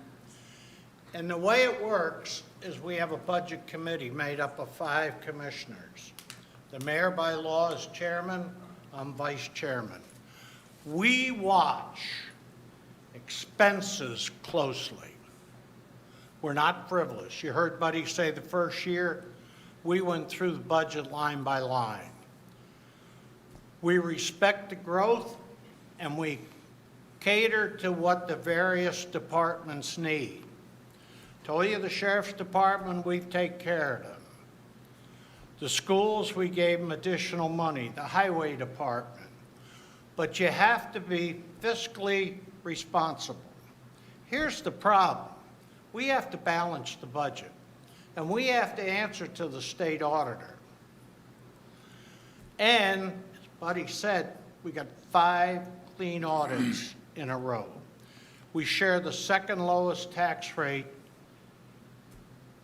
And the way it works is we have a budget committee made up of 5 commissioners. The mayor by law is chairman, I'm vice chairman. We watch expenses closely. We're not frivolous. You heard Buddy say the first year, we went through the budget line by line. We respect the growth and we cater to what the various departments need. Told you the sheriff's department, we take care of them. The schools, we gave them additional money, the highway department. But you have to be fiscally responsible. Here's the problem. We have to balance the budget, and we have to answer to the state auditor. And, as Buddy said, we got 5 clean audits in a row. We share the second lowest tax rate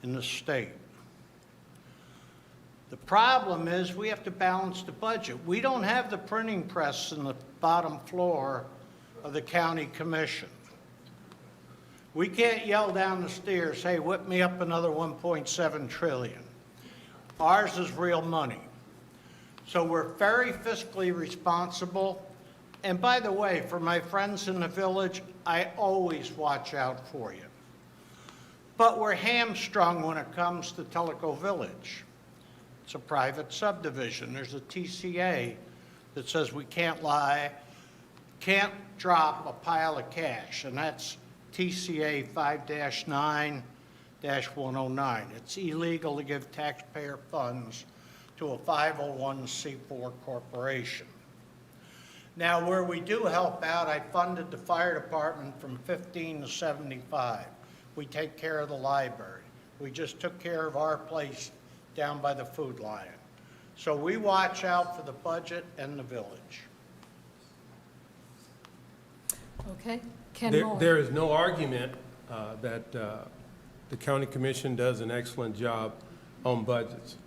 in the state. The problem is we have to balance the budget. We don't have the printing press in the bottom floor of the county commission. We can't yell down the stairs, hey, whip me up another 1.7 trillion. Ours is real money. So we're very fiscally responsible. And by the way, for my friends in the village, I always watch out for you. But we're hamstrung when it comes to Tellico Village. It's a private subdivision. There's a TCA that says we can't lie, can't drop a pile of cash, and that's TCA 5-9-109. It's illegal to give taxpayer funds to a 501c4 corporation. Now, where we do help out, I funded the fire department from 15 to 75. We take care of the library. We just took care of our place down by the Food Lion. So we watch out for the budget and the village. Okay, Ken Moore. There is no argument that the county commission does an excellent job on budgets.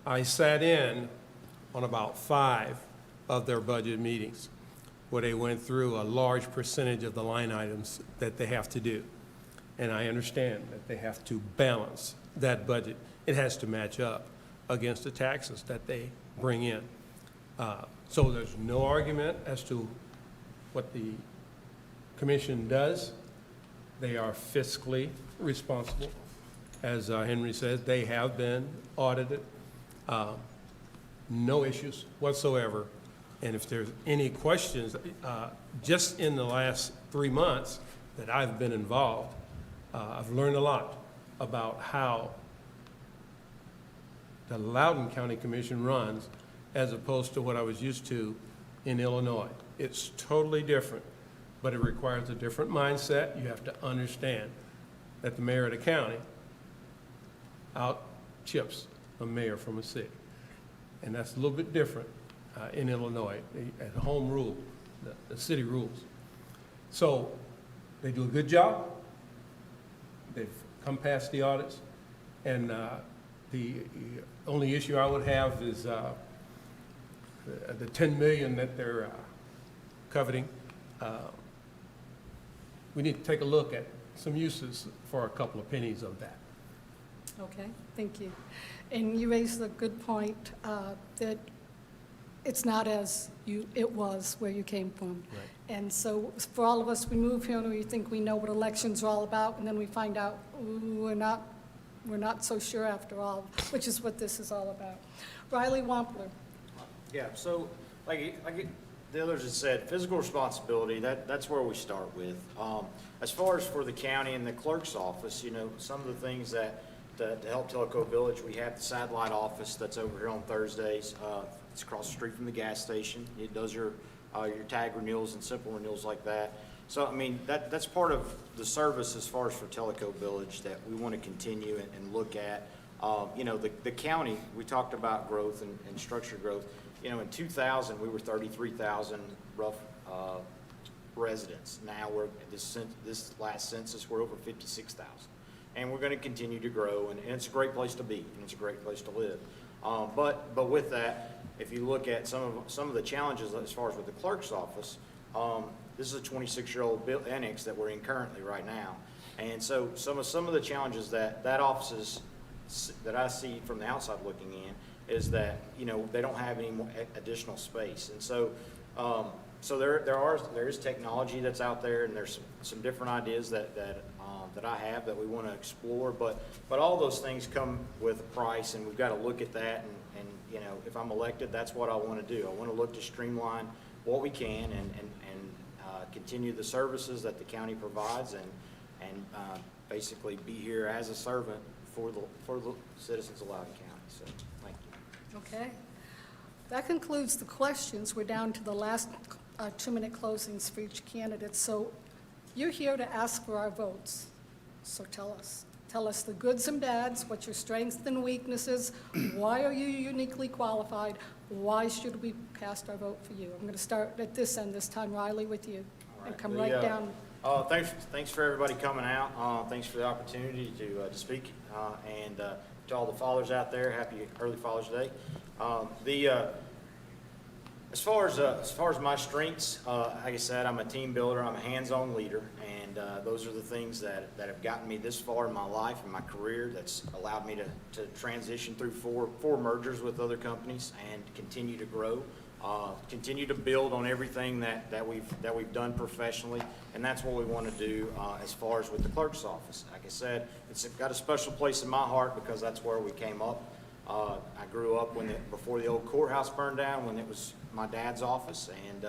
I sat in on about 5 of their budget meetings where they went through a large percentage of the line items that they have to do. And I understand that they have to balance that budget. It has to match up against the taxes that they bring in. So there's no argument as to what the commission does. They are fiscally responsible. As Henry says, they have been audited. No issues whatsoever. And if there's any questions, just in the last 3 months that I've been involved, I've learned a lot about how the Loudoun County Commission runs as opposed to what I was used to in Illinois. It's totally different, but it requires a different mindset. You have to understand that the mayor of the county out-chips a mayor from a city. And that's a little bit different in Illinois, at home rule, the city rules. So they do a good job. They've come past the audits. And the only issue I would have is the $10 million that they're coveting. We need to take a look at some uses for a couple of pennies of that. Okay, thank you. And you raised a good point that it's not as it was where you came from. Right. And so for all of us, we move here and we think we know what elections are all about, and then we find out we're not so sure after all, which is what this is all about. Riley Wampler. Yeah, so like the others have said, physical responsibility, that's where we start with. As far as for the county and the clerk's office, you know, some of the things that to help Tellico Village, we have the satellite office that's over here on Thursdays. It's across the street from the gas station. It does your tag renewals and simple renewals like that. So, I mean, that's part of the service as far as for Tellico Village that we want to continue and look at. You know, the county, we talked about growth and structured growth. You know, in 2000, we were 33,000 residents. Now this last census, we're over 56,000. And we're going to continue to grow, and it's a great place to be, and it's a great place to live. But with that, if you look at some of the challenges as far as with the clerk's office, this is a 26-year-old annex that we're in currently right now. And so some of the challenges that office that I see from the outside looking in is that, you know, they don't have any more additional space. And so there is technology that's out there, and there's some different ideas that I have that we want to explore, but all those things come with a price, and we've got to look at that, and you know, if I'm elected, that's what I want to do. I want to look to streamline what we can and continue the services that the county provides, and basically be here as a servant for the citizens of Loudon County. So thank you. Okay. That concludes the questions. We're down to the last 2-minute closings for each candidate. So you're here to ask for our votes. So tell us the goods and bads, what's your strengths and weaknesses, why are you uniquely qualified, why should we cast our vote for you? I'm going to start at this end this time, Riley, with you, and come right down. Thanks for everybody coming out. Thanks for the opportunity to speak, and to all the fathers out there, happy early Father's Day. As far as my strengths, like I said, I'm a team builder, I'm a hands-on leader, and those are the things that have gotten me this far in my life and my career. That's allowed me to transition through four mergers with other companies and continue to grow, continue to build on everything that we've done professionally, and that's what we want to do as far as with the clerk's office. Like I said, it's got a special place in my heart because that's where we came up. I grew up before the old courthouse burned down, when it was my dad's office, and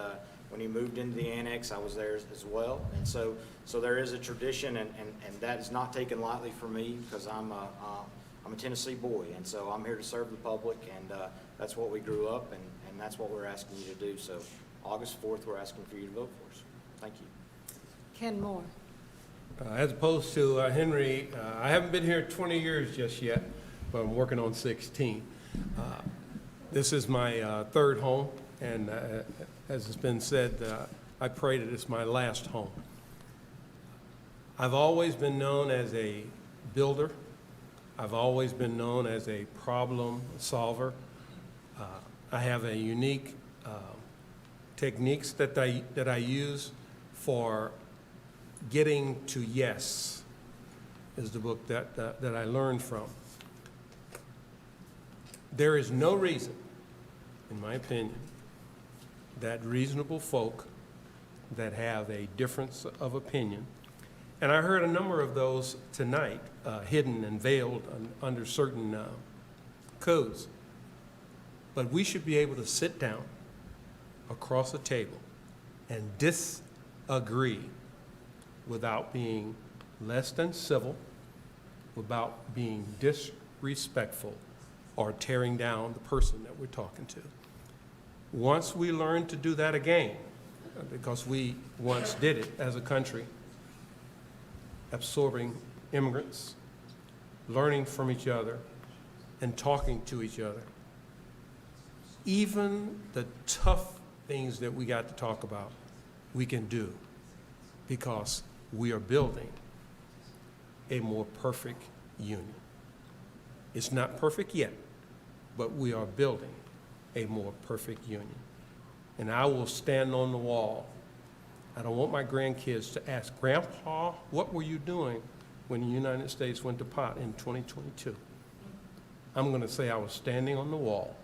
when he moved into the annex, I was there as well. And so there is a tradition, and that is not taken lightly for me, because I'm a Tennessee boy, and so I'm here to serve the public, and that's what we grew up, and that's what we're asking you to do. So August 4th, we're asking for you to vote for us. Thank you. Ken Moore. As opposed to Henry, I haven't been here 20 years just yet, but I'm working on 16. This is my third home, and as it's been said, I pray that it's my last home. I've always been known as a builder. I've always been known as a problem solver. I have a unique techniques that I use for getting to yes, is the book that I learned from. There is no reason, in my opinion, that reasonable folk that have a difference of opinion, and I heard a number of those tonight, hidden and veiled under certain codes, but we should be able to sit down across a table and disagree without being less than civil, without being disrespectful, or tearing down the person that we're talking to. Once we learn to do that again, because we once did it as a country, absorbing immigrants, learning from each other, and talking to each other, even the tough things that we got to talk about, we can do, because we are building a more perfect union. It's not perfect yet, but we are building a more perfect union. And I will stand on the wall. I don't want my grandkids to ask, Grandpa, what were you doing when the United States went to pot in 2022? I'm going to say I was standing on the wall,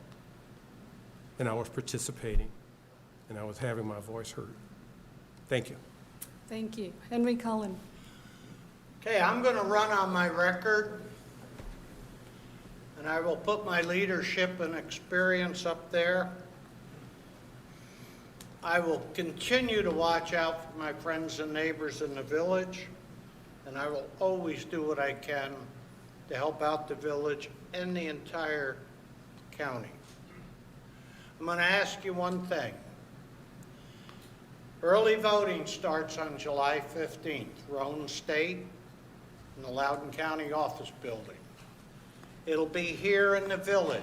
and I was participating, and I was having my voice heard. Thank you. Thank you. Henry Cullen. Okay, I'm going to run on my record, and I will put my leadership and experience up there. I will continue to watch out for my friends and neighbors in the village, and I will always do what I can to help out the village and the entire county. I'm going to ask you one thing. Early voting starts on July 15th, Roan State, in the Loudoun County Office Building. It'll be here in the village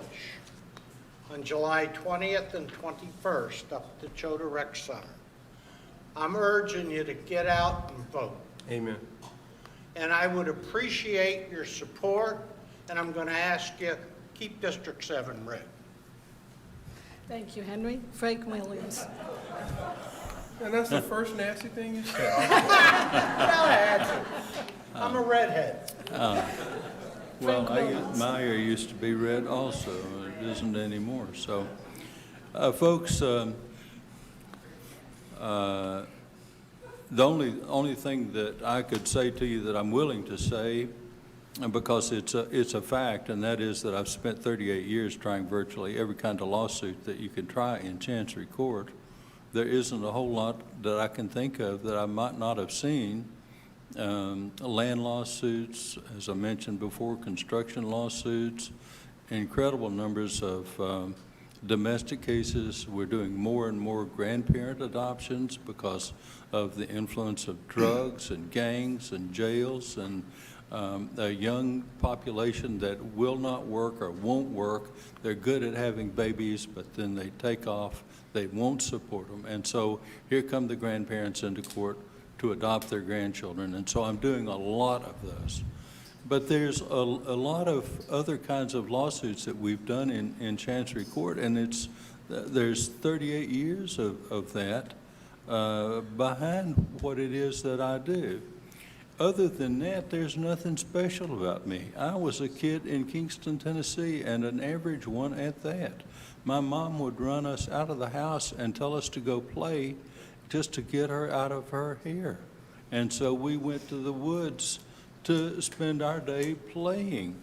on July 20th and 21st up at the Choda Rec Center. I'm urging you to get out and vote. Amen. And I would appreciate your support, and I'm going to ask you, keep District 7 red. Thank you, Henry. Frank Williams. And that's the first nasty thing you said. Well, I had to. I'm a redhead. Well, my hair used to be red also. It isn't anymore. So, folks, the only thing that I could say to you that I'm willing to say, because it's a fact, and that is that I've spent 38 years trying virtually every kind of lawsuit that you can try in Chancery Court. There isn't a whole lot that I can think of that I might not have seen. Land lawsuits, as I mentioned before, construction lawsuits, incredible numbers of domestic cases. We're doing more and more grandparent adoptions because of the influence of drugs and gangs and jails and a young population that will not work or won't work. They're good at having babies, but then they take off. They won't support them. And so here come the grandparents into court to adopt their grandchildren. And so I'm doing a lot of those. But there's a lot of other kinds of lawsuits that we've done in Chancery Court, and there's 38 years of that behind what it is that I do. Other than that, there's nothing special about me. I was a kid in Kingston, Tennessee, and an average one at that. My mom would run us out of the house and tell us to go play just to get her out of her hair. And so we went to the woods to spend our day playing.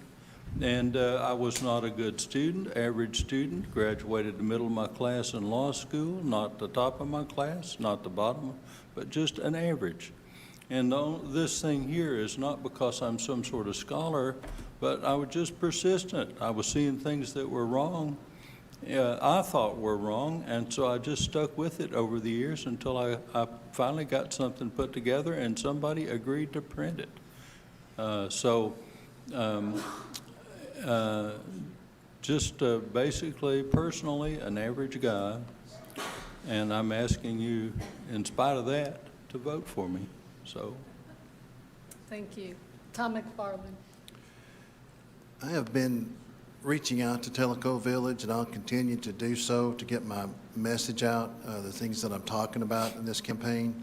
And I was not a good student, average student, graduated the middle of my class in law school, not the top of my class, not the bottom, but just an average. And this thing here is not because I'm some sort of scholar, but I was just persistent. I was seeing things that were wrong, I thought were wrong, and so I just stuck with it over the years until I finally got something put together and somebody agreed to print it. Just basically, personally, an average guy, and I'm asking you, in spite of that, to vote for me. So, Thank you. Tom McFarland. I have been reaching out to Tellico Village, and I'll continue to do so to get my message out, the things that I'm talking about in this campaign.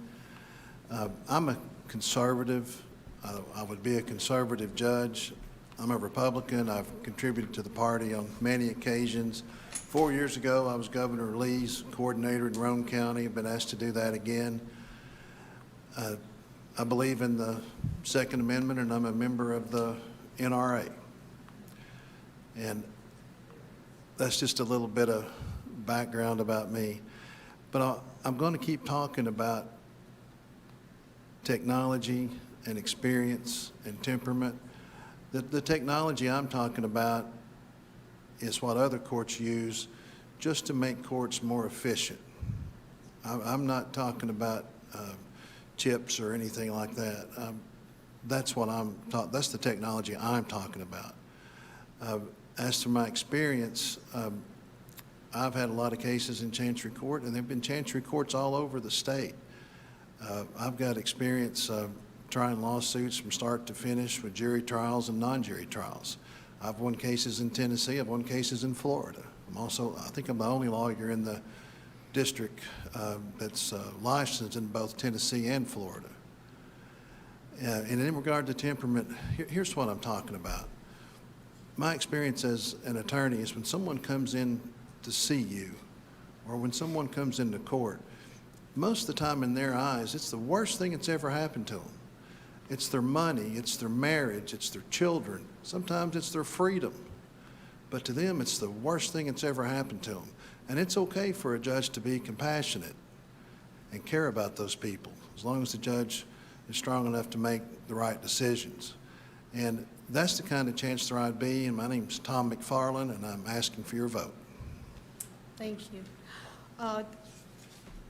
I'm a conservative. I would be a conservative judge. I'm a Republican. I've contributed to the party on many occasions. 4 years ago, I was Governor Lee's coordinator in Roane County. I've been asked to do that again. I believe in the Second Amendment, and I'm a member of the NRA. And that's just a little bit of background about me. But I'm going to keep talking about technology and experience and temperament. The technology I'm talking about is what other courts use just to make courts more efficient. I'm not talking about chips or anything like that. That's what that's the technology I'm talking about. As to my experience, I've had a lot of cases in Chancery Court, and there have been Chancery Courts all over the state. I've got experience trying lawsuits from start to finish with jury trials and non-jury trials. I've won cases in Tennessee. I've won cases in Florida. I think I'm the only lawyer in the district that's licensed in both Tennessee and Florida. And in regard to temperament, here's what I'm talking about. My experience as an attorney is when someone comes in to see you, or when someone comes into court, most of the time in their eyes, it's the worst thing that's ever happened to them. It's their money, it's their marriage, it's their children. Sometimes it's their freedom. But to them, it's the worst thing that's ever happened to them. And it's okay for a judge to be compassionate and care about those people, as long as the judge is strong enough to make the right decisions. And that's the kind of chancellor I'd be, and my name's Tom McFarland, and I'm asking for your vote. Thank you.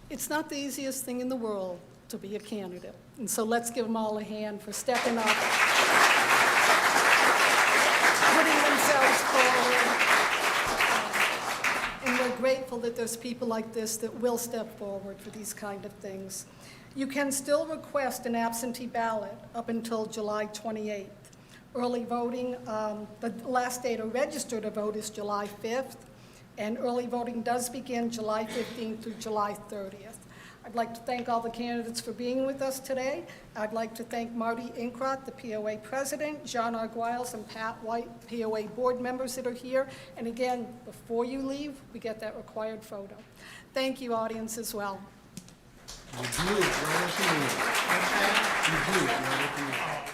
It's not the easiest thing in the world to be a candidate, and so let's give them all a hand for stepping up, putting themselves forward, and we're grateful grateful that there's people like this that will step forward for these kind of things. You can still request an absentee ballot up until July 28th. Early voting, the last day to register to vote is July 5th, and early voting does begin July 15th through July 30th. I'd like to thank all the candidates for being with us today. I'd like to thank Marty Inkrot, the POA president, John Arguiles and Pat White, POA board members that are here. And again, before you leave, we get that required photo. Thank you, audience, as well. You blew it right at the meeting. You blew it right at the meeting.